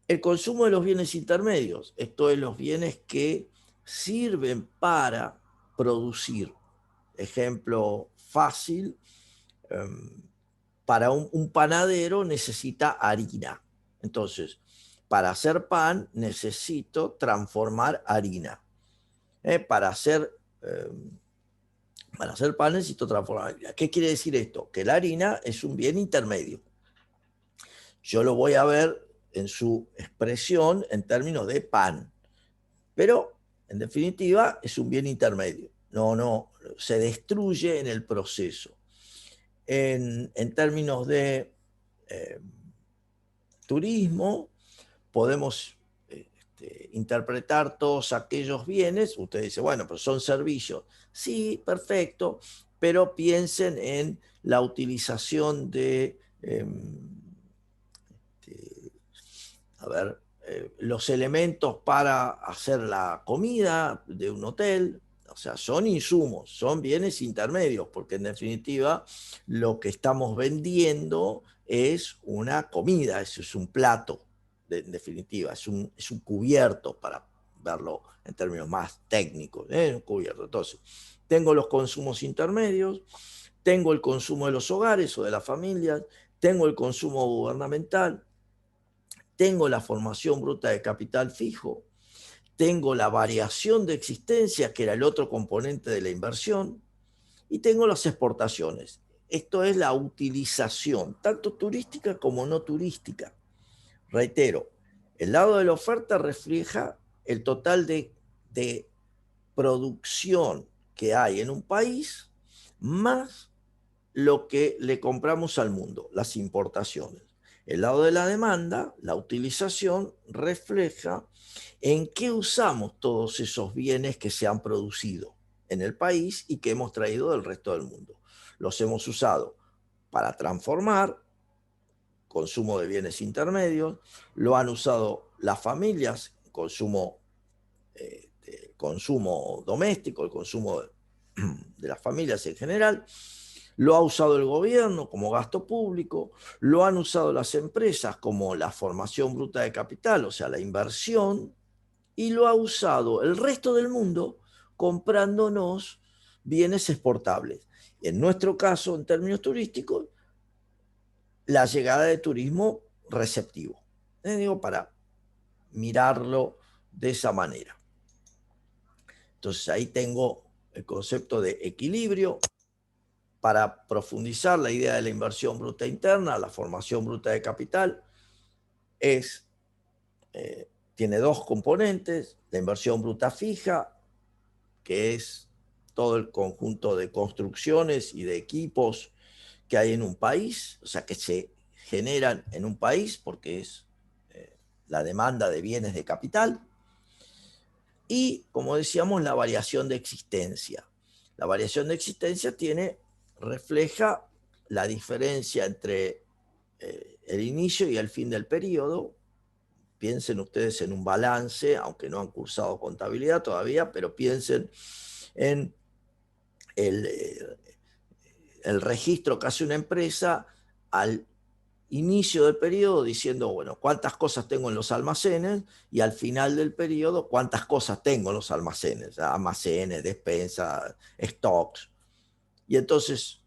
el consumo de los bienes intermedios, esto es, los bienes que sirven para producir. Ejemplo fácil, para un panadero necesita harina. Entonces, para hacer pan necesito transformar harina. Para hacer pan necesito transformar harina. ¿Qué quiere decir esto? Que la harina es un bien intermedio. Yo lo voy a ver en su expresión en términos de pan, pero en definitiva es un bien intermedio. No, se destruye en el proceso. En términos de turismo, podemos interpretar todos aquellos bienes. Usted dice, bueno, pero son servicios. Sí, perfecto, pero piensen en la utilización de, los elementos para hacer la comida de un hotel. O sea, son insumos, son bienes intermedios, porque en definitiva lo que estamos vendiendo es una comida, eso es un plato, en definitiva, es un cubierto, para verlo en términos más técnicos, un cubierto. Entonces, tengo los consumos intermedios, tengo el consumo de los hogares o de las familias, tengo el consumo gubernamental, tengo la formación bruta de capital fijo, tengo la variación de existencia, que era el otro componente de la inversión, y tengo las exportaciones. Esto es la utilización, tanto turística como no turística. Reitero, el lado de la oferta refleja el total de producción que hay en un país, más lo que le compramos al mundo, las importaciones. El lado de la demanda, la utilización, refleja en qué usamos todos esos bienes que se han producido en el país y que hemos traído del resto del mundo. Los hemos usado para transformar, consumo de bienes intermedios, lo han usado las familias, consumo doméstico, el consumo de las familias en general, lo ha usado el gobierno como gasto público, lo han usado las empresas como la formación bruta de capital, o sea, la inversión, y lo ha usado el resto del mundo comprándonos bienes exportables. En nuestro caso, en términos turísticos, la llegada de turismo receptivo. Digo, para mirarlo de esa manera. Entonces ahí tengo el concepto de equilibrio para profundizar la idea de la inversión bruta interna, la formación bruta de capital, tiene dos componentes: la inversión bruta fija, que es todo el conjunto de construcciones y de equipos que hay en un país, o sea, que se generan en un país porque es la demanda de bienes de capital. Y, como decíamos, la variación de existencia. La variación de existencia refleja la diferencia entre el inicio y el fin del periodo. Piensen ustedes en un balance, aunque no han cursado contabilidad todavía, pero piensen en el registro que hace una empresa al inicio del periodo, diciendo, bueno, cuántas cosas tengo en los almacenes, y al final del periodo, cuántas cosas tengo en los almacenes, almacenes, despensas, stocks. Y entonces,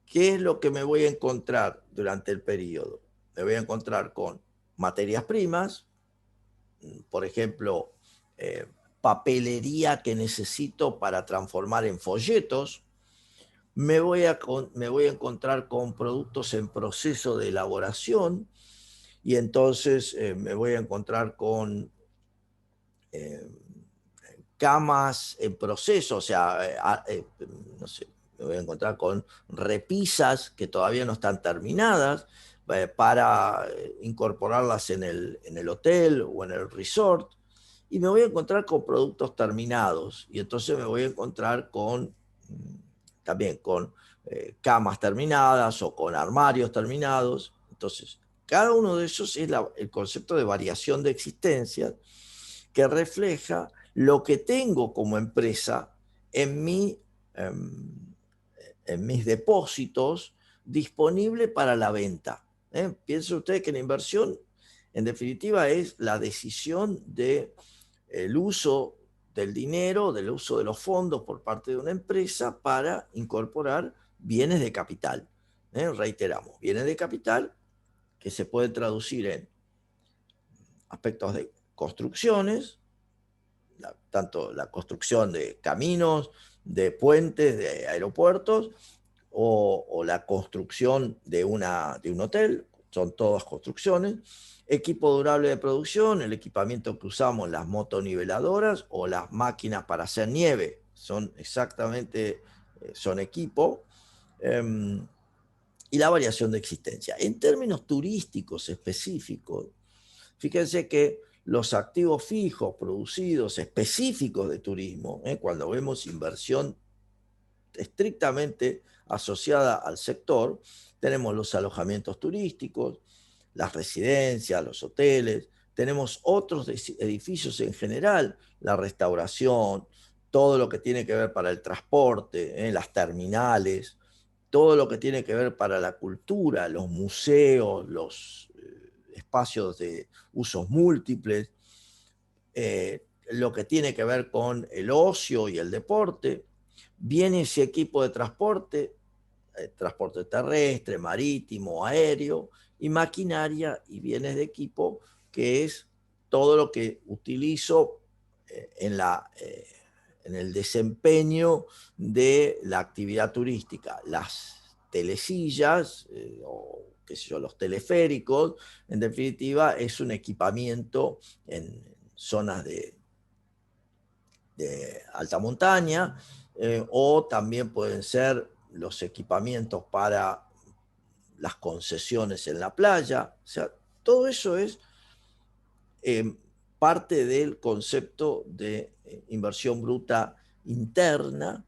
¿qué es lo que me voy a encontrar durante el periodo? Me voy a encontrar con materias primas, por ejemplo, papelería que necesito para transformar en folletos. Me voy a encontrar con productos en proceso de elaboración, y entonces me voy a encontrar con camas en proceso, o sea, no sé, me voy a encontrar con repisas que todavía no están terminadas para incorporarlas en el hotel o en el resort, y me voy a encontrar con productos terminados, y entonces me voy a encontrar también con camas terminadas o con armarios terminados. Entonces, cada uno de esos es el concepto de variación de existencia, que refleja lo que tengo como empresa en mis depósitos disponible para la venta. Piensen ustedes que la inversión, en definitiva, es la decisión del uso del dinero, del uso de los fondos por parte de una empresa para incorporar bienes de capital. Reiteramos, bienes de capital que se pueden traducir en aspectos de construcciones, tanto la construcción de caminos, de puentes, de aeropuertos, o la construcción de un hotel, son todas construcciones. Equipo durable de producción, el equipamiento que usamos, las motoniveladoras o las máquinas para hacer nieve, son equipo. Y la variación de existencia. En términos turísticos específicos, fíjense que los activos fijos producidos específicos de turismo, cuando vemos inversión estrictamente asociada al sector, tenemos los alojamientos turísticos, las residencias, los hoteles, tenemos otros edificios en general, la restauración, todo lo que tiene que ver para el transporte, las terminales, todo lo que tiene que ver para la cultura, los museos, los espacios de usos múltiples, lo que tiene que ver con el ocio y el deporte. Viene ese equipo de transporte terrestre, marítimo, aéreo, y maquinaria y bienes de equipo, que es todo lo que utilizo en el desempeño de la actividad turística. Las telesillas, o qué sé yo, los teleféricos, en definitiva, es un equipamiento en zonas de alta montaña, o también pueden ser los equipamientos para las concesiones en la playa. O sea, todo eso es parte del concepto de inversión bruta interna,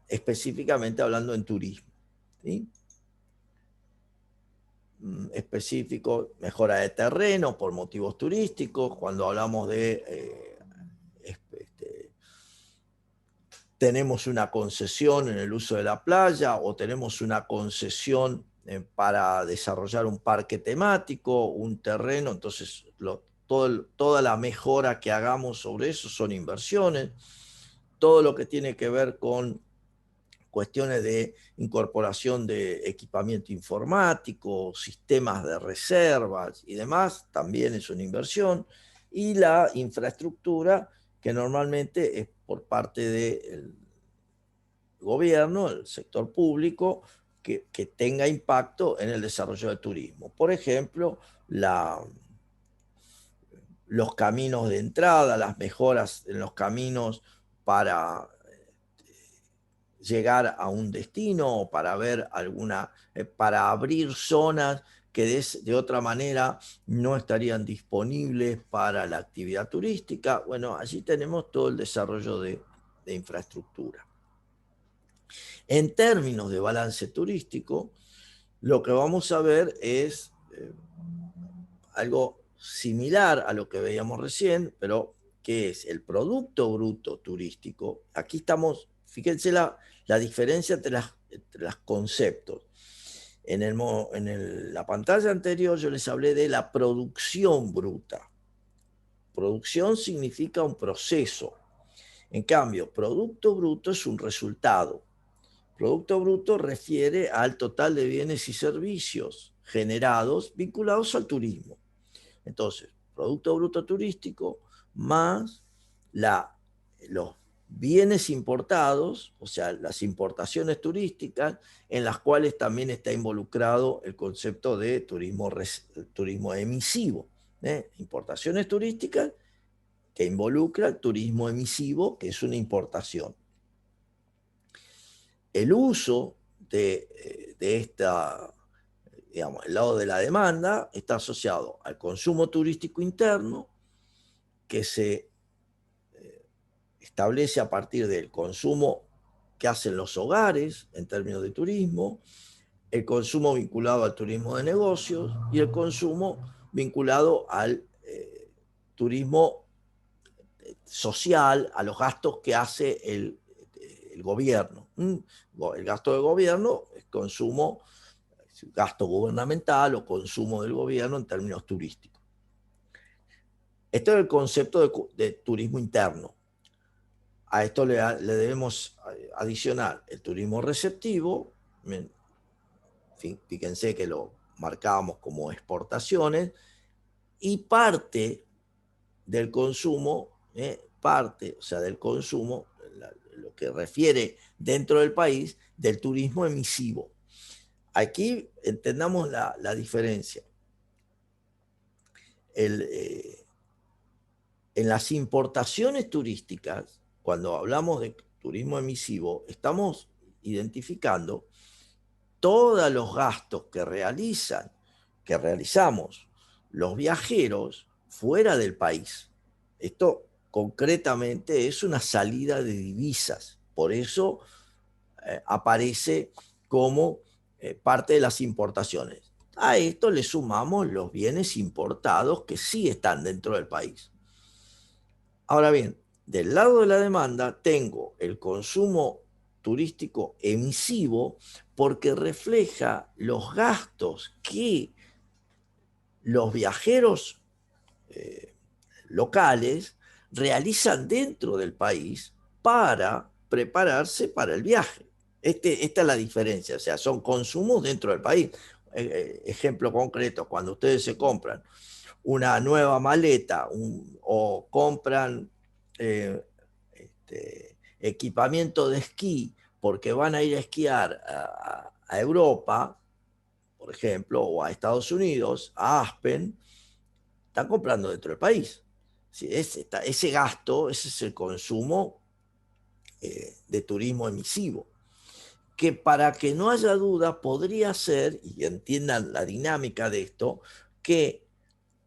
específicamente hablando en turismo, ¿sí? Específico, mejora de terreno por motivos turísticos. Cuando hablamos de tenemos una concesión en el uso de la playa, o tenemos una concesión para desarrollar un parque temático, un terreno, entonces toda la mejora que hagamos sobre eso son inversiones. Todo lo que tiene que ver con cuestiones de incorporación de equipamiento informático, sistemas de reservas y demás, también es una inversión. Y la infraestructura, que normalmente es por parte gobierno, el sector público, que tenga impacto en el desarrollo del turismo. Por ejemplo, los caminos de entrada, las mejoras en los caminos para llegar a un destino o para ver para abrir zonas que de otra manera no estarían disponibles para la actividad turística. Bueno, allí tenemos todo el desarrollo de infraestructura. En términos de balance turístico, lo que vamos a ver es algo similar a lo que veíamos recién, pero que es el Producto Bruto Turístico. Aquí estamos, fíjense la diferencia entre los conceptos. En la pantalla anterior yo les hablé de la producción bruta. Producción significa un proceso. En cambio, Producto Bruto es un resultado. Producto Bruto refiere al total de bienes y servicios generados vinculados al turismo. Entonces, Producto Bruto Turístico más los bienes importados, o sea, las importaciones turísticas, en las cuales también está involucrado el concepto de turismo emisivo. Importaciones turísticas que involucra el turismo emisivo, que es una importación. El uso de esta, digamos, el lado de la demanda está asociado al consumo turístico interno, que se establece a partir del consumo que hacen los hogares en términos de turismo, el consumo vinculado al turismo de negocios y el consumo vinculado al turismo social, a los gastos que hace el gobierno. El gasto del gobierno es consumo, gasto gubernamental o consumo del gobierno en términos turísticos. Esto es el concepto de turismo interno. A esto le debemos adicionar el turismo receptivo. Fíjense que lo marcábamos como exportaciones, y parte del consumo, del consumo, lo que refiere dentro del país, del turismo emisivo. Aquí entendamos la diferencia. En las importaciones turísticas, cuando hablamos de turismo emisivo, estamos identificando todos los gastos que realizamos los viajeros fuera del país. Esto concretamente es una salida de divisas, por eso aparece como parte de las importaciones. A esto le sumamos los bienes importados que sí están dentro del país. Ahora bien, del lado de la demanda tengo el consumo turístico emisivo, porque refleja los gastos que los viajeros locales realizan dentro del país para prepararse para el viaje. Esta es la diferencia, o sea, son consumos dentro del país. Ejemplo concreto, cuando ustedes se compran una nueva maleta o compran equipamiento de esquí porque van a ir a esquiar a Europa, por ejemplo, o a Estados Unidos, a Aspen, están comprando dentro del país. ¿Sí? Ese gasto, ese es el consumo de turismo emisivo, que para que no haya duda podría ser, y entiendan la dinámica de esto, que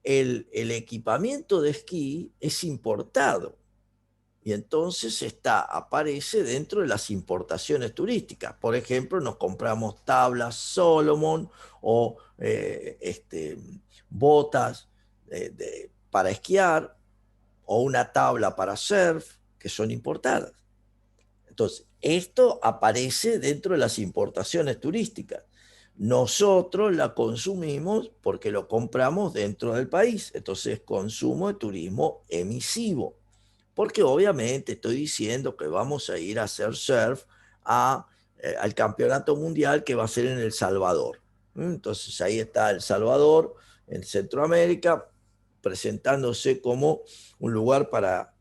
el equipamiento de esquí es importado y entonces aparece dentro de las importaciones turísticas. Por ejemplo, nos compramos tablas Solomon o botas para esquiar o una tabla para surf, que son importadas. Entonces, esto aparece dentro de las importaciones turísticas. Nosotros la consumimos porque lo compramos dentro del país. Entonces, consumo de turismo emisivo. Porque obviamente estoy diciendo que vamos a ir a hacer surf al campeonato mundial que va a ser en El Salvador. Entonces, ahí está El Salvador, en Centroamérica, presentándose como un lugar para,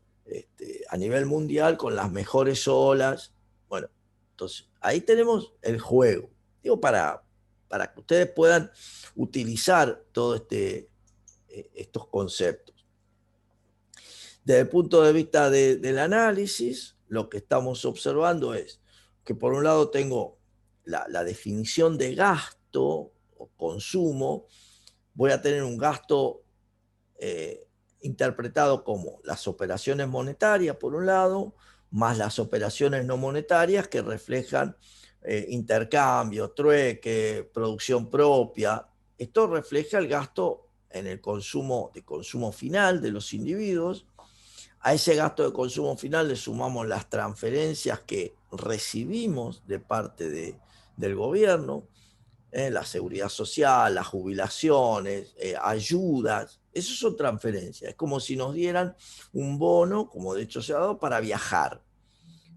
a nivel mundial, con las mejores olas. Bueno, Entonces, ahí tenemos el juego. Digo, para que ustedes puedan utilizar todos estos conceptos. Desde el punto de vista del análisis, lo que estamos observando es que por un lado tengo la definición de gasto o consumo. Voy a tener un gasto interpretado como las operaciones monetarias, por un lado, más las operaciones no monetarias que reflejan intercambio, trueque, producción propia. Esto refleja el gasto en el consumo final de los individuos. A ese gasto de consumo final le sumamos las transferencias que recibimos de parte del gobierno, la seguridad social, las jubilaciones, ayudas. Eso son transferencias. Es como si nos dieran un bono, como de hecho se ha dado, para viajar.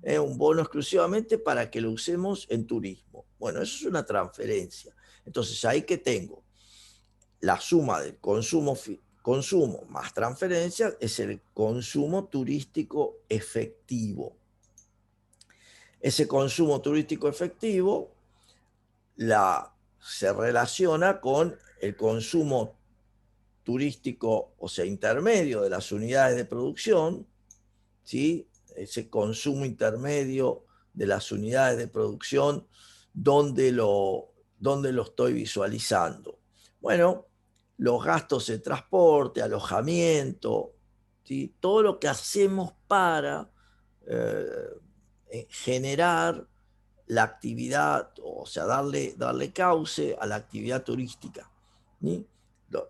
Un bono exclusivamente para que lo usemos en turismo. Bueno, eso es una transferencia. Entonces, ahí que tengo la suma del consumo más transferencias es el consumo turístico efectivo. Ese consumo turístico efectivo se relaciona con el consumo turístico, o sea, intermedio de las unidades de producción, ¿sí? Ese consumo intermedio de las unidades de producción, ¿dónde lo estoy visualizando? Bueno, los gastos de transporte, alojamiento, ¿sí? Todo lo que hacemos para generar la actividad, o sea, darle cauce a la actividad turística, ¿sí?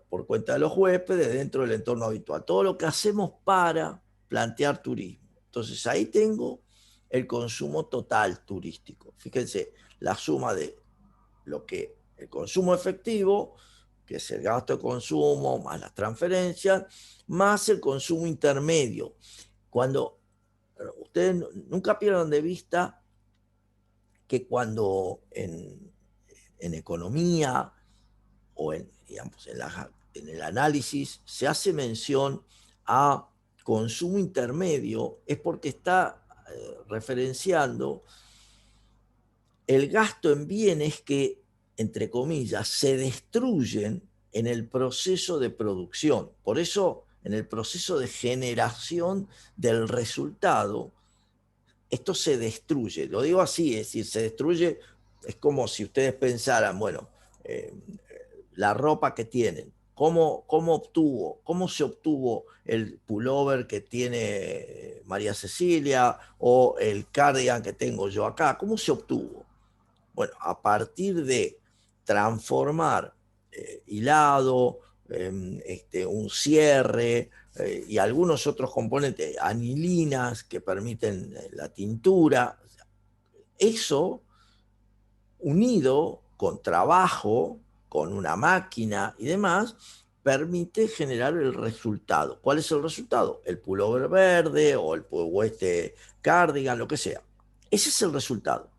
Por cuenta de los huéspedes dentro del entorno habitual. Todo lo que hacemos para plantear turismo. Entonces ahí tengo el consumo total turístico. Fíjense, la suma de el consumo efectivo, que es el gasto de consumo, más las transferencias, más el consumo intermedio. Cuando ustedes nunca pierdan de vista que cuando en economía o digamos, en el análisis se hace mención a consumo intermedio, es porque está referenciando el gasto en bienes que, entre comillas, se destruyen en el proceso de producción. Por eso, en el proceso de generación del resultado, esto se destruye. Lo digo así, es decir, se destruye, es como si ustedes pensaran, bueno, la ropa que tienen, cómo se obtuvo el pullover que tiene María Cecilia o el cardigan que tengo yo acá, ¿cómo se obtuvo? Bueno, a partir de transformar hilado, un cierre y algunos otros componentes, anilinas que permiten la tintura, eso unido con trabajo, con una máquina y demás, permite generar el resultado. ¿Cuál es el resultado? El pullover verde o este cardigan, lo que sea. Ese es el resultado.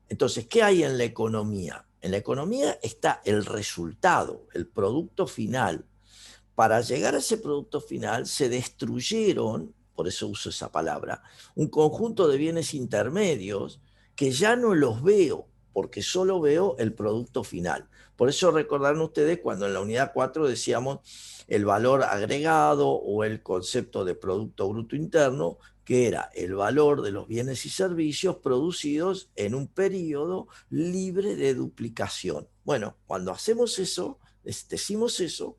Entonces, ¿qué hay en la economía? En la economía está el resultado, el producto final. Para llegar a ese producto final se destruyeron, por eso uso esa palabra, un conjunto de bienes intermedios que ya no los veo, porque solo veo el producto final. Por eso recordarán ustedes cuando en la unidad 4 decíamos el valor agregado o el concepto de Producto Bruto Interno, que era el valor de los bienes y servicios producidos en un periodo libre de duplicación. Bueno, cuando hacemos eso, decimos eso,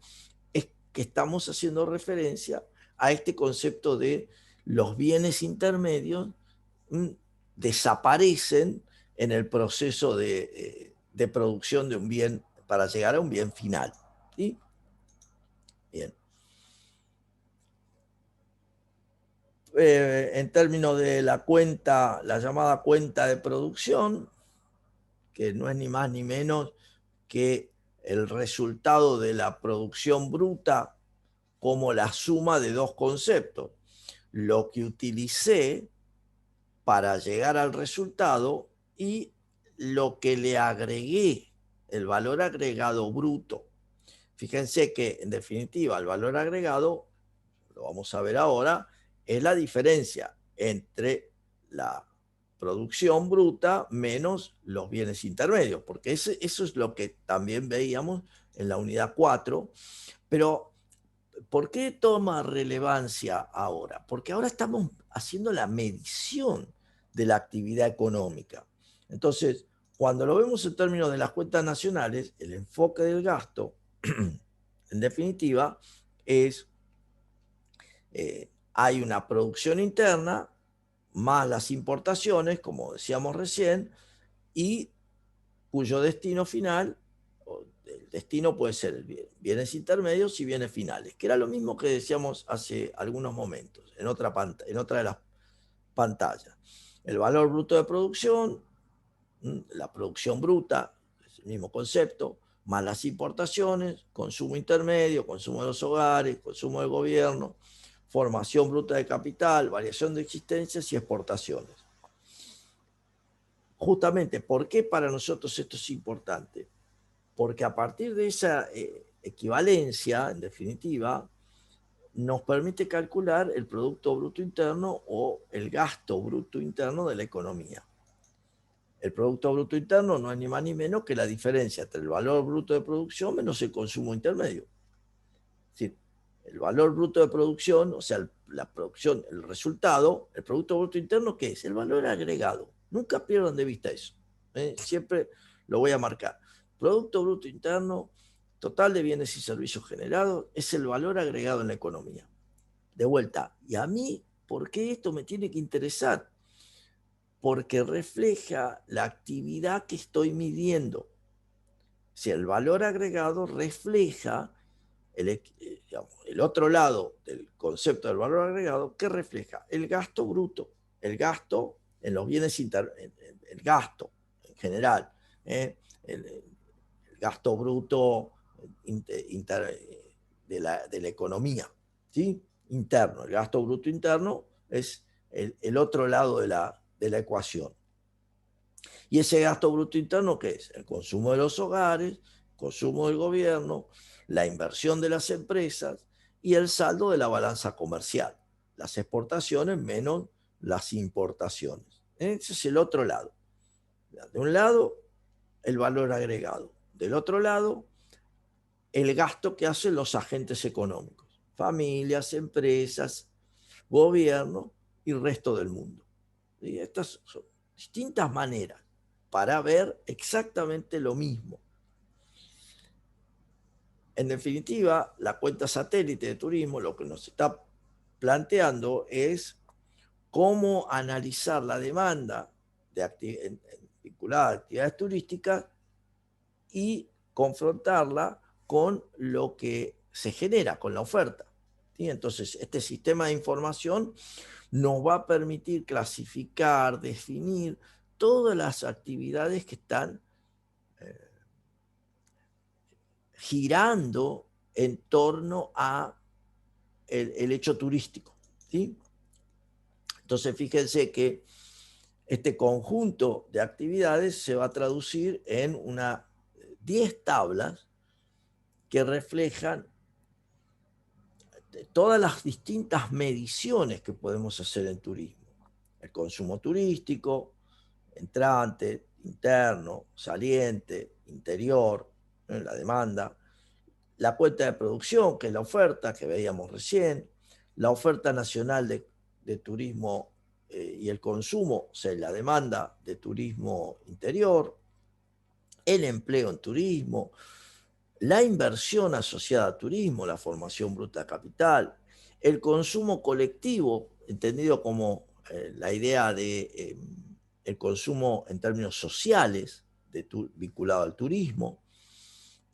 es que estamos haciendo referencia a este concepto de los bienes intermedios desaparecen en el proceso de producción de un bien para llegar a un bien final. ¿Sí? Bien. En términos de la cuenta, la llamada cuenta de producción, que no es ni más ni menos que el resultado de la producción bruta como la suma de dos conceptos. Lo que utilicé para llegar al resultado y lo que le agregué, el valor agregado bruto. Fíjense que, en definitiva, el valor agregado, lo vamos a ver ahora, es la diferencia entre la producción bruta menos los bienes intermedios, porque eso es lo que también veíamos en la unidad 4, pero ¿por qué toma relevancia ahora? Porque ahora estamos haciendo la medición de la actividad económica. Entonces, cuando lo vemos en términos de las cuentas nacionales, el enfoque del gasto, en definitiva, es hay una producción interna más las importaciones, como decíamos recién, y cuyo destino final, o el destino puede ser bienes intermedios y bienes finales, que era lo mismo que decíamos hace algunos momentos, en otra de las pantallas. El valor bruto de producción, la producción bruta, es el mismo concepto, más las importaciones, consumo intermedio, consumo de los hogares, consumo del gobierno, formación bruta de capital, variación de existencias y exportaciones. Justamente, ¿por qué para nosotros esto es importante? Porque a partir de esa equivalencia, en definitiva, nos permite calcular el Producto Bruto Interno o el gasto bruto interno de la economía. El Producto Bruto Interno no es ni más ni menos que la diferencia entre el valor bruto de producción menos el consumo intermedio. Es decir, el valor bruto de producción, o sea, la producción, el resultado, el Producto Bruto Interno, ¿qué es? El valor agregado. Nunca pierdan de vista eso. Siempre lo voy a marcar. Producto Bruto Interno, total de bienes y servicios generados, es el valor agregado en la economía. De vuelta, ¿y a mí por qué esto me tiene que interesar? Porque refleja la actividad que estoy midiendo. Si el valor agregado refleja el otro lado del concepto del valor agregado, que refleja el gasto bruto, el gasto en los bienes el gasto en general, el gasto bruto de la economía, ¿sí? Interno. El gasto bruto interno es el otro lado de la ecuación. ¿Y ese gasto bruto interno qué es? El consumo de los hogares, el consumo del gobierno, la inversión de las empresas y el saldo de la balanza comercial. Las exportaciones menos las importaciones. Ese es el otro lado. De un lado, el valor agregado. Del otro lado, el gasto que hacen los agentes económicos. Familias, empresas, gobierno y resto del mundo. Y estas son distintas maneras para ver exactamente lo mismo. En definitiva, la cuenta satélite de turismo lo que nos está planteando es cómo analizar la demanda vinculada a actividades turísticas y confrontarla con lo que se genera, con la oferta. ¿Sí? Entonces, este sistema de información nos va a permitir clasificar, definir todas las actividades que están girando en torno a el hecho turístico. ¿Sí? Entonces, fíjense que este conjunto de actividades se va a traducir en 10 tablas que reflejan todas las distintas mediciones que podemos hacer en turismo. El consumo turístico, entrante, interno, saliente, interior, la demanda, la cuenta de producción, que es la oferta que veíamos recién, la oferta nacional de turismo y el consumo, o sea, la demanda de turismo interior, el empleo en turismo, la inversión asociada a turismo, la formación bruta de capital, el consumo colectivo, entendido como la idea de el consumo en términos sociales vinculado al turismo,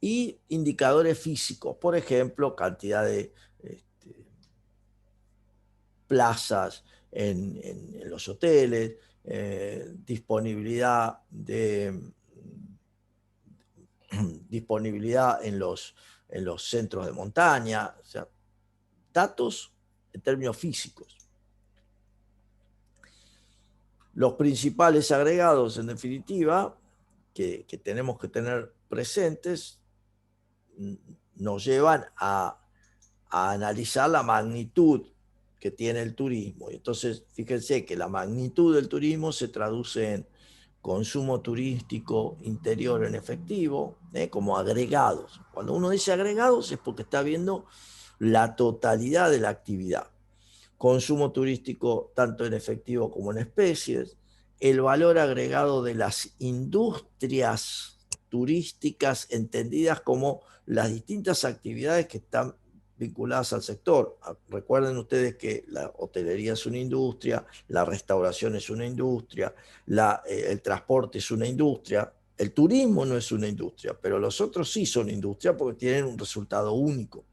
y indicadores físicos, por ejemplo, cantidad de plazas en los hoteles, disponibilidad en los centros de montaña, o sea, datos en términos físicos. Los principales agregados, en definitiva, que tenemos que tener presentes, nos llevan a analizar la magnitud que tiene el turismo. Y entonces, fíjense que la magnitud del turismo se traduce en consumo turístico interior en efectivo, como agregados. Cuando uno dice agregados es porque está viendo la totalidad de la actividad. Consumo turístico tanto en efectivo como en especies, el valor agregado de las industrias turísticas entendidas como las distintas actividades que están vinculadas al sector. Recuerden ustedes que la hotelería es una industria, la restauración es una industria, el transporte es una industria, el turismo no es una industria, pero los otros sí son industria porque tienen un resultado único.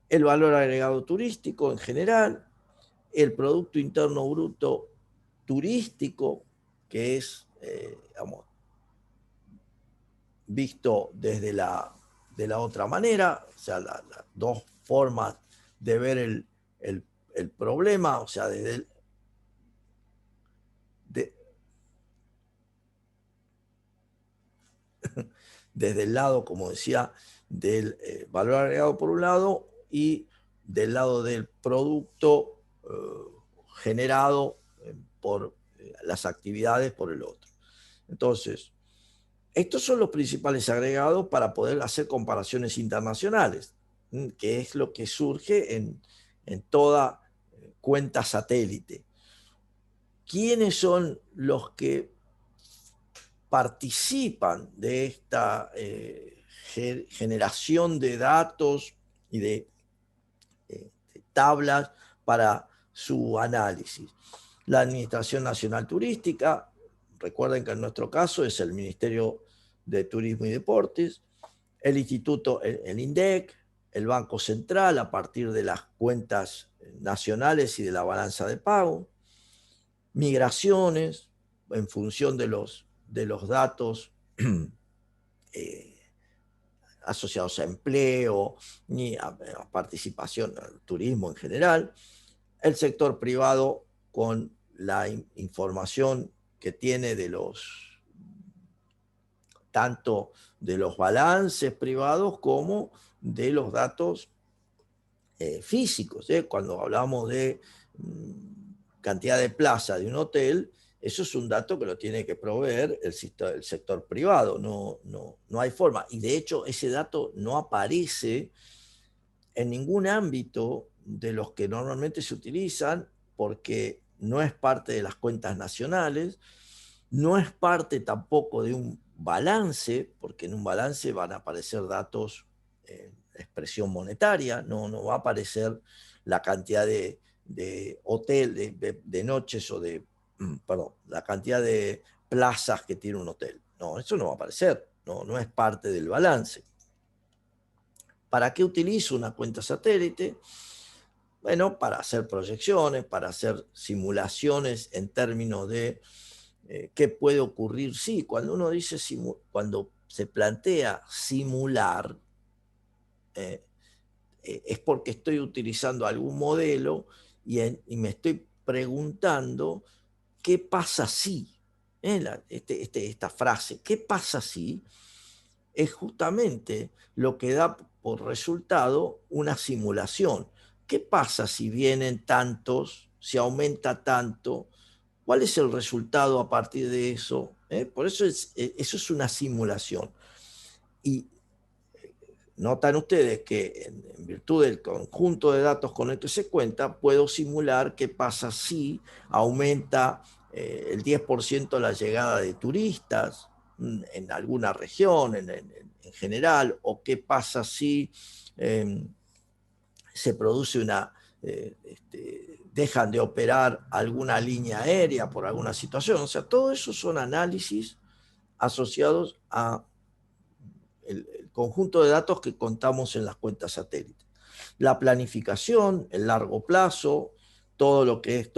El valor agregado turístico en general, el Producto Interno Bruto turístico, que es, digamos, visto desde de la otra manera, o sea, las dos formas de ver el problema, o sea, desde desde el lado, como decía, del valor agregado por un lado y del lado del producto generado por las actividades por el otro. Entonces, estos son los principales agregados para poder hacer comparaciones internacionales, que es lo que surge en toda cuenta satélite. ¿Quiénes son los que participan de esta generación de datos y de tablas para su análisis? La Administración Nacional Turística, recuerden que en nuestro caso es el Ministerio de Turismo y Deportes, el Instituto, el INDEC, el Banco Central a partir de las cuentas nacionales y de la balanza de pago, Migraciones en función de los datos asociados a empleo, ni a participación, al turismo en general, el sector privado con la información que tiene tanto de los balances privados como de los datos físicos. Cuando hablamos de cantidad de plazas de un hotel, eso es un dato que lo tiene que proveer el sector privado, no hay forma. Y de hecho ese dato no aparece en ningún ámbito de los que normalmente se utilizan porque no es parte de las cuentas nacionales, no es parte tampoco de un balance, porque en un balance van a aparecer datos en expresión monetaria, no va a aparecer la cantidad de hotel, de noches o perdón, la cantidad de plazas que tiene un hotel. No, eso no va a aparecer, no es parte del balance. ¿Para qué utilizo una cuenta satélite? Bueno, para hacer proyecciones, para hacer simulaciones en términos de qué puede ocurrir. Sí, cuando uno dice, cuando se plantea simular, es porque estoy utilizando algún modelo y me estoy preguntando qué pasa si, esta frase, ¿qué pasa si? Es justamente lo que da por resultado una simulación. ¿Qué pasa si vienen tantos, si aumenta tanto? ¿Cuál es el resultado a partir de eso? Por eso eso es una simulación. Y notan ustedes que en virtud del conjunto de datos con el que se cuenta, puedo simular qué pasa si aumenta el 10% la llegada de turistas en alguna región, en general, o qué pasa si se produce dejan de operar alguna línea aérea por alguna situación. O sea, todo eso son análisis asociados a el conjunto de datos que contamos en las cuentas satélites. La planificación, el largo plazo, todo lo que es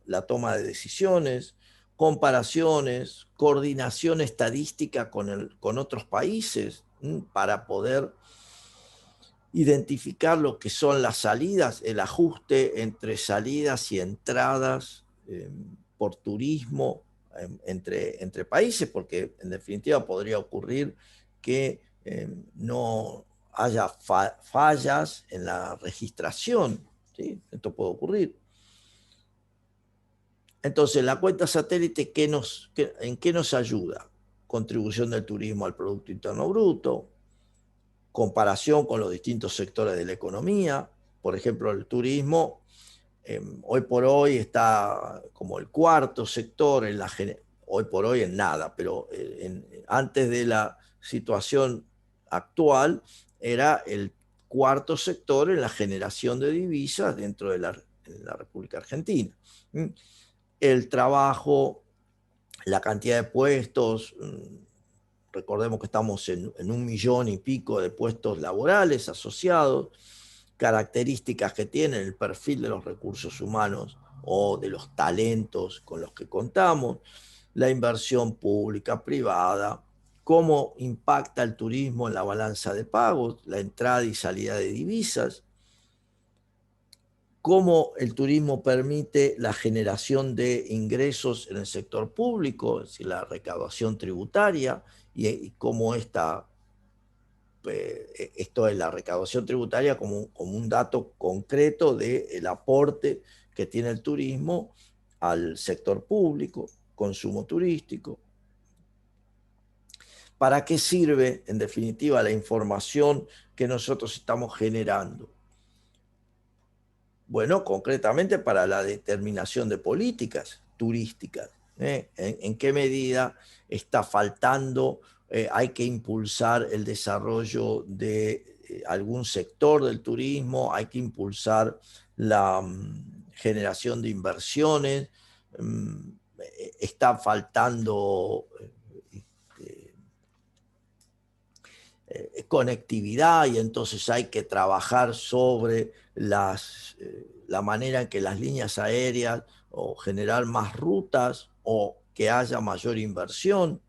la toma de decisiones, comparaciones, coordinación estadística con otros países para poder identificar lo que son las salidas, el ajuste entre salidas y entradas por turismo entre países, porque en definitiva podría ocurrir que no haya fallas en la registración ¿sí? Esto puede ocurrir. Entonces, la cuenta satélite, ¿en qué nos ayuda? Contribución del turismo al Producto Interno Bruto, comparación con los distintos sectores de la economía. Por ejemplo, el turismo hoy por hoy está como el cuarto sector, hoy por hoy en nada, pero antes de la situación actual era el cuarto sector en la generación de divisas dentro de la República Argentina. El trabajo, la cantidad de puestos, recordemos que estamos en 1 millón y pico de puestos laborales asociados, características que tienen el perfil de los recursos humanos o de los talentos con los que contamos, la inversión pública, privada, cómo impacta el turismo en la balanza de pagos, la entrada y salida de divisas, cómo el turismo permite la generación de ingresos en el sector público, es decir, la recaudación tributaria, y cómo esto es la recaudación tributaria como un dato concreto del aporte que tiene el turismo al sector público, consumo turístico. ¿Para qué sirve, en definitiva, la información que nosotros estamos generando? Bueno, concretamente para la determinación de políticas turísticas. ¿En qué medida está faltando? Hay que impulsar el desarrollo de algún sector del turismo, hay que impulsar la generación de inversiones, está faltando conectividad y entonces hay que trabajar sobre la manera en que las líneas aéreas o generar más rutas o que haya mayor inversión.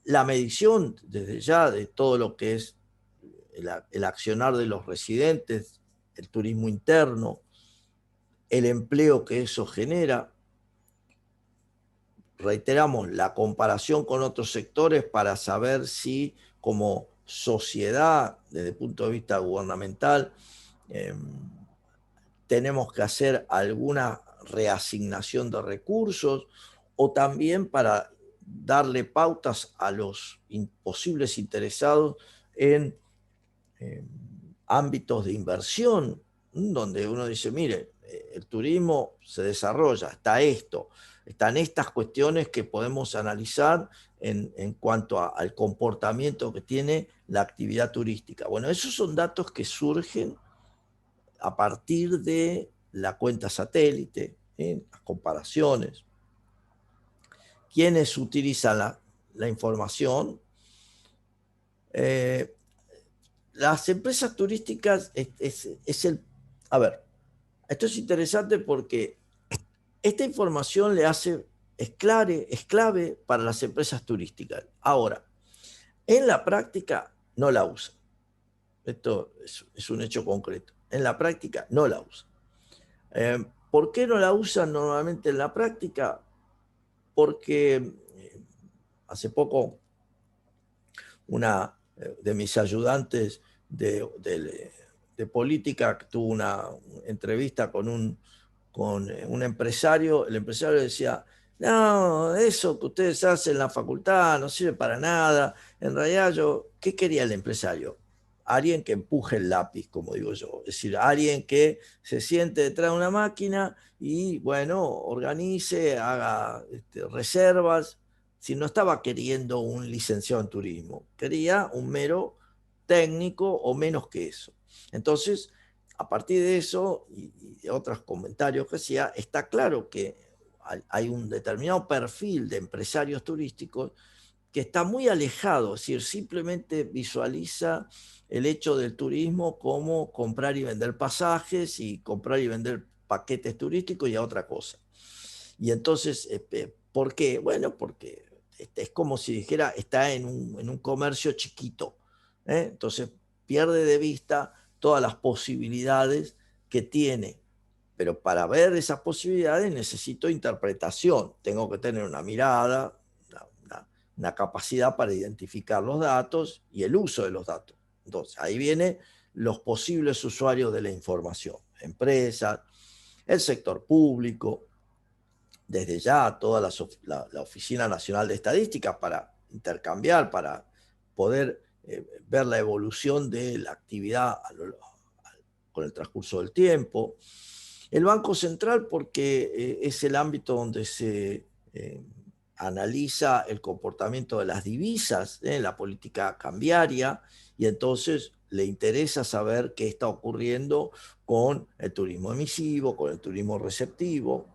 La medición desde ya de todo lo que es el accionar de los residentes, el turismo interno, el empleo que eso genera. Reiteramos, la comparación con otros sectores para saber si como sociedad, desde el punto de vista gubernamental, tenemos que hacer alguna reasignación de recursos o también para darle pautas a los posibles interesados en ámbitos de inversión, donde uno dice, mire, el turismo se desarrolla, están estas cuestiones que podemos analizar en cuanto al comportamiento que tiene la actividad turística. Bueno, esos son datos que surgen a partir de la cuenta satélite, las comparaciones. ¿Quiénes utilizan la información? Las empresas turísticas a ver, esto es interesante porque esta información es clave para las empresas turísticas. Ahora, en la práctica no la usan. Esto es un hecho concreto. En la práctica no la usan. ¿Por qué no la usan normalmente en la práctica? Porque hace poco una de mis ayudantes de política tuvo una entrevista con un empresario. El empresario decía, no, eso que ustedes hacen en la facultad no sirve para nada. En realidad ¿qué quería el empresario? Alguien que empuje el lápiz, como digo yo. Es decir, alguien que se siente detrás de una máquina y, bueno, organice, haga reservas. Si no estaba queriendo un licenciado en turismo, quería un mero técnico o menos que eso. Entonces, a partir de eso y de otros comentarios que hacía, está claro que hay un determinado perfil de empresarios turísticos que está muy alejado, es decir, simplemente visualiza el hecho del turismo como comprar y vender pasajes y comprar y vender paquetes turísticos y a otra cosa. Y entonces, ¿por qué? Bueno, porque es como si dijera, está en un comercio chiquito. Entonces, pierde de vista todas las posibilidades que tiene. Pero para ver esas posibilidades necesito interpretación. Tengo que tener una mirada, una capacidad para identificar los datos y el uso de los datos. Entonces, ahí vienen los posibles usuarios de la información. empresas, el sector público, desde ya toda la Oficina Nacional de Estadística para intercambiar, para poder ver la evolución de la actividad con el transcurso del tiempo. El Banco Central porque es el ámbito donde se analiza el comportamiento de las divisas, la política cambiaria, y entonces le interesa saber qué está ocurriendo con el turismo emisivo, con el turismo receptivo,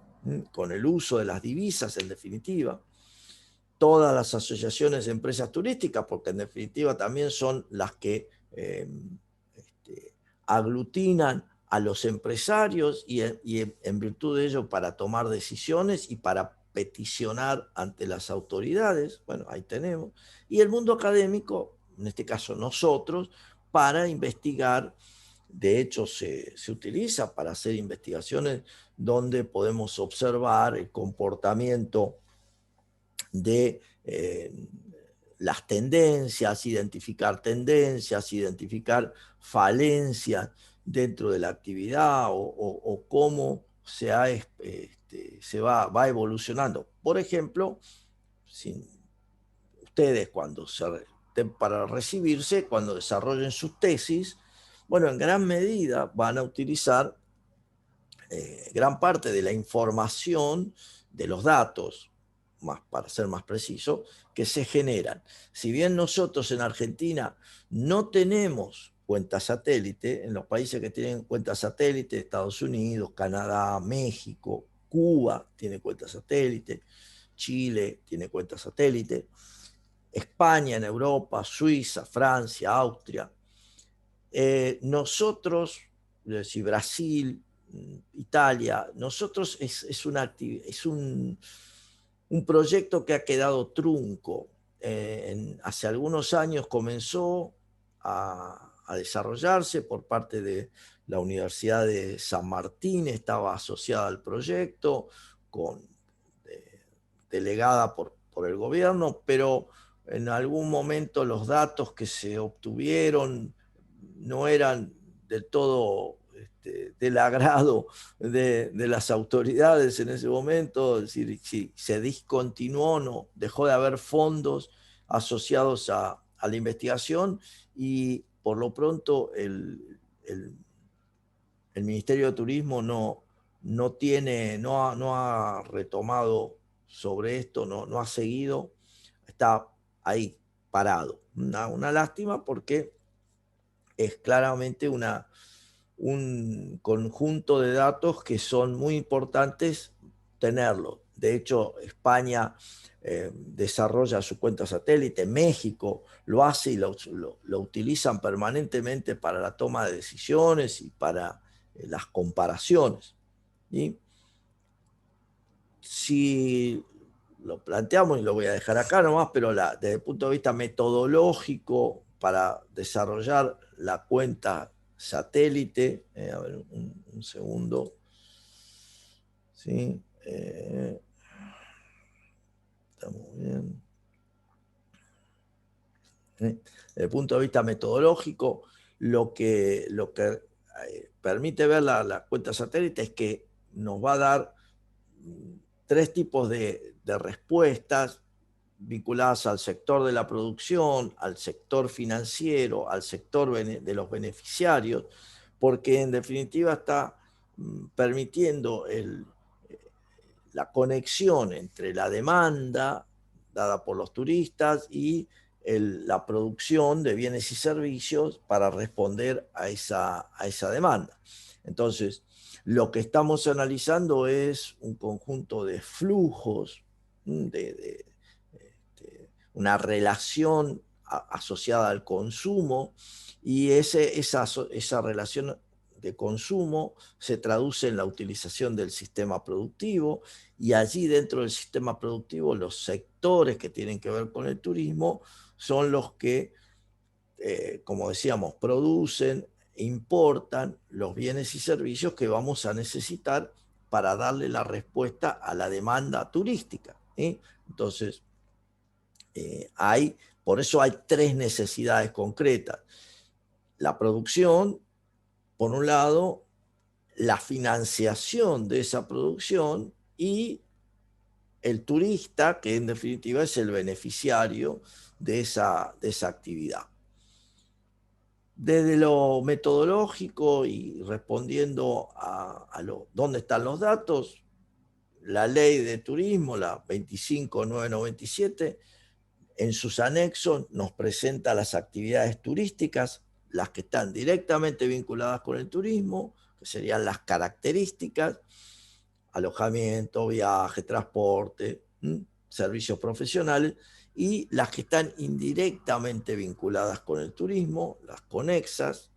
con el uso de las divisas en definitiva. Todas las asociaciones de empresas turísticas, porque en definitiva también son las que aglutinan a los empresarios y en virtud de ello para tomar decisiones y para peticionar ante las autoridades. Bueno, ahí tenemos. Y el mundo académico, en este caso nosotros, para investigar. De hecho, se utiliza para hacer investigaciones donde podemos observar el comportamiento de las tendencias, identificar falencias dentro de la actividad o cómo se va evolucionando. Por ejemplo, ustedes cuando para recibirse, cuando desarrollen sus tesis, bueno, en gran medida van a utilizar gran parte de la información de los datos, para ser más preciso, que se generan. Si bien nosotros en Argentina no tenemos cuenta satélite, en los países que tienen cuenta satélite, Estados Unidos, Canadá, México, Cuba tiene cuenta satélite, Chile tiene cuenta satélite, España en Europa, Suiza, Francia, Austria. Nosotros, es decir, Brasil, Italia, nosotros es un proyecto que ha quedado trunco. Hace algunos años comenzó a desarrollarse por parte de la Universidad de San Martín, estaba asociada al proyecto, delegada por el gobierno, pero en algún momento los datos que se obtuvieron no eran del todo del agrado de las autoridades en ese momento, es decir, si se discontinuó, no, dejó de haber fondos asociados a la investigación y por lo pronto el Ministerio de Turismo no ha retomado sobre esto, no ha seguido, está ahí parado. Una lástima porque es claramente un conjunto de datos que son muy importantes tenerlo. De hecho, España desarrolla su cuenta satélite, México lo hace y lo utilizan permanentemente para la toma de decisiones y para las comparaciones. ¿Sí? Si lo planteamos, y lo voy a dejar acá nomás, pero desde el punto de vista metodológico para desarrollar la cuenta satélite, a ver, un segundo. ¿Sí? Estamos bien. Desde el punto de vista metodológico, lo que permite ver la cuenta satélite es que nos va a dar tres tipos de respuestas vinculadas al sector de la producción, al sector financiero, al sector de los beneficiarios, porque en definitiva está permitiendo la conexión entre la demanda dada por los turistas y la producción de bienes y servicios para responder a esa demanda. Entonces, lo que estamos analizando es un conjunto de flujos, una relación asociada al consumo, y esa relación de consumo se traduce en la utilización del sistema productivo, y allí dentro del sistema productivo los sectores que tienen que ver con el turismo son los que, como decíamos, producen, importan los bienes y servicios que vamos a necesitar para darle la respuesta a la demanda turística. Entonces, por eso hay tres necesidades concretas. La producción, por un lado, la financiación de esa producción y el turista, que en definitiva es el beneficiario de esa actividad. Desde lo metodológico y respondiendo a dónde están los datos, la ley de turismo, la 25997, en sus anexos nos presenta las actividades turísticas, las que están directamente vinculadas con el turismo, que serían las características: alojamiento, viaje, transporte, servicios profesionales, y las que están indirectamente vinculadas con el turismo, las conexas,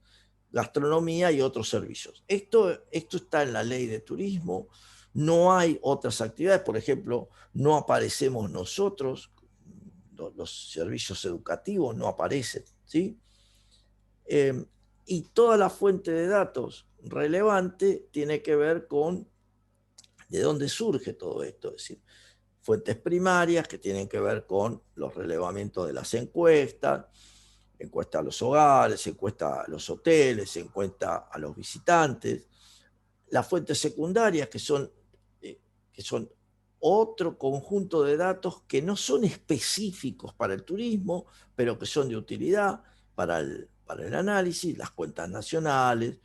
gastronomía y otros servicios. Esto está en la ley de turismo. No hay otras actividades, por ejemplo, no aparecemos nosotros, los servicios educativos no aparecen, ¿sí? Y toda la fuente de datos relevante tiene que ver con de dónde surge todo esto, es decir, fuentes primarias que tienen que ver con los relevamientos de las encuestas, encuesta a los hogares, encuesta a los hoteles, encuesta a los visitantes. Las fuentes secundarias que son otro conjunto de datos que no son específicos para el turismo, pero que son de utilidad para el análisis: las cuentas nacionales,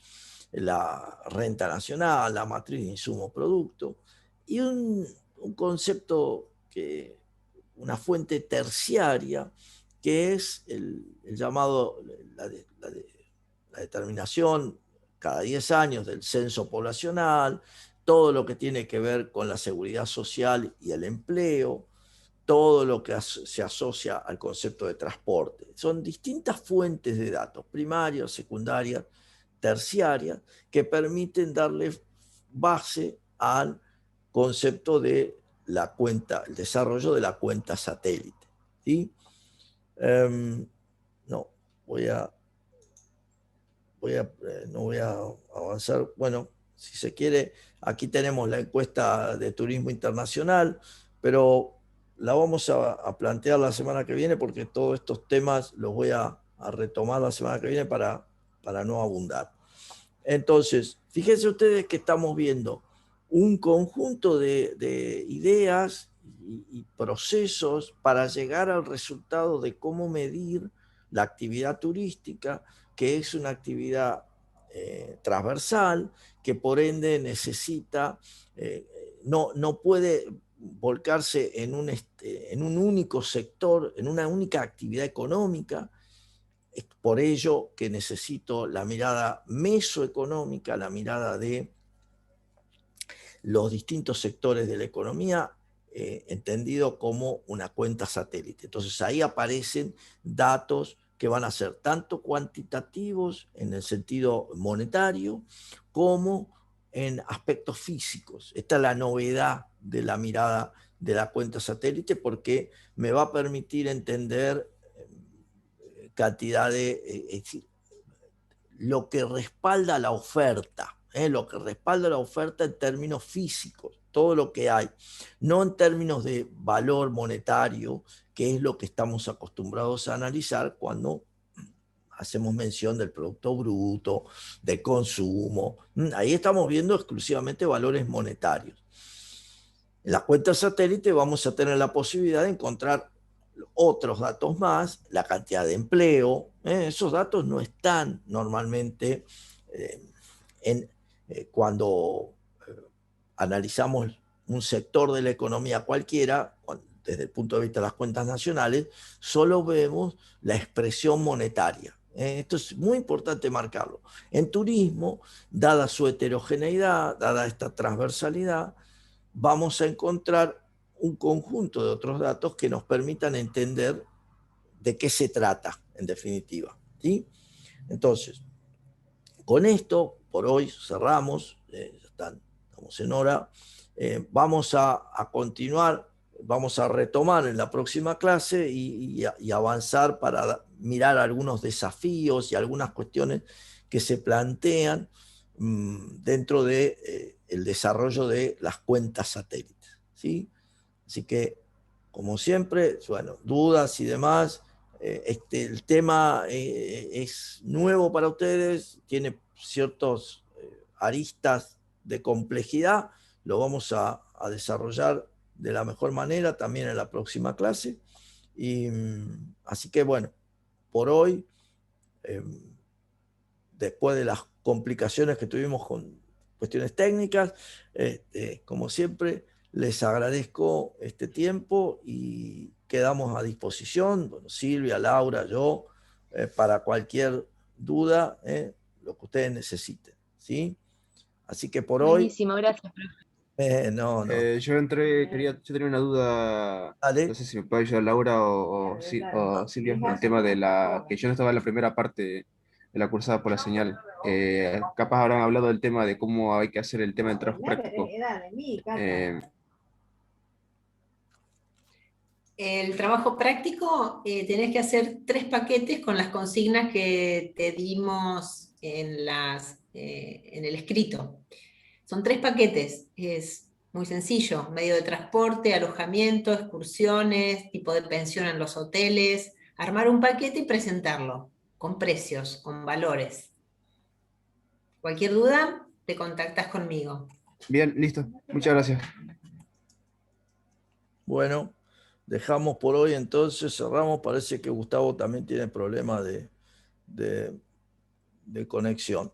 la renta nacional, la matriz de insumo-producto, y un concepto, una fuente terciaria, que es el llamado, la determinación cada 10 años del censo poblacional, todo lo que tiene que ver con la seguridad social y el empleo, todo lo que se asocia al concepto de transporte. Son distintas fuentes de datos, primarias, secundarias, terciarias, que permiten darle base al concepto de la cuenta, el desarrollo de la cuenta satélite, ¿sí? No voy a avanzar. Bueno, si se quiere, aquí tenemos la encuesta de turismo internacional, pero la vamos a plantear la semana que viene, porque todos estos temas los voy a retomar la semana que viene para no abundar. Entonces, fíjense ustedes que estamos viendo un conjunto de ideas y procesos para llegar al resultado de cómo medir la actividad turística, que es una actividad transversal, que por ende necesita, no puede volcarse en un único sector, en una única actividad económica. Es por ello que necesito la mirada mesoeconómica, la mirada de los distintos sectores de la economía, entendido como una cuenta satélite. Entonces ahí aparecen datos que van a ser tanto cuantitativos en el sentido monetario como en aspectos físicos. Esta es la novedad de la mirada de la cuenta satélite, porque me va a permitir entender cantidad de, es decir, lo que respalda la oferta, lo que respalda la oferta en términos físicos, todo lo que hay, no en términos de valor monetario, que es lo que estamos acostumbrados a analizar cuando hacemos mención del producto bruto, de consumo. Ahí estamos viendo exclusivamente valores monetarios. En la cuenta satélite vamos a tener la posibilidad de encontrar otros datos más, la cantidad de empleo. Esos datos no están normalmente cuando analizamos un sector de la economía cualquiera, desde el punto de vista de las cuentas nacionales, solo vemos la expresión monetaria. Esto es muy importante marcarlo. En turismo, dada su heterogeneidad, dada esta transversalidad, vamos a encontrar un conjunto de otros datos que nos permitan entender de qué se trata, en definitiva, ¿sí? Entonces, con esto, por hoy cerramos, estamos en hora. Vamos a continuar, vamos a retomar en la próxima clase y avanzar para mirar algunos desafíos y algunas cuestiones que se plantean dentro de el desarrollo de las cuentas satélites, ¿sí? Así que, como siempre, bueno, dudas y demás, el tema es nuevo para ustedes, tiene ciertos aristas de complejidad, lo vamos a desarrollar de la mejor manera también en la próxima clase. Y así que bueno, por hoy, después de las complicaciones que tuvimos con cuestiones técnicas, como siempre, les agradezco este tiempo y quedamos a disposición, bueno, Silvia, Laura, yo, para cualquier duda, lo que ustedes necesiten, ¿sí? Así que por hoy... Buenísimo, gracias, profe. No. Yo tenía una duda, no Dale. sé si me puede ayudar Laura o Silvia, con el tema de que yo no estaba en la primera parte de la cursada por la señal. Capaz habrán hablado del tema de cómo hay que hacer el tema del trabajo práctico. El trabajo práctico, tenés que hacer 3 paquetes con las consignas que te dimos en el escrito. Son 3 paquetes, es muy sencillo: medio de transporte, alojamiento, excursiones, tipo de pensión en los hoteles. Armar un paquete y presentarlo, con precios, con valores. Cualquier duda, te contactas conmigo. Bien, listo. Muchas gracias. Bueno, dejamos por hoy entonces, cerramos. Parece que Gustavo también tiene problemas de conexión.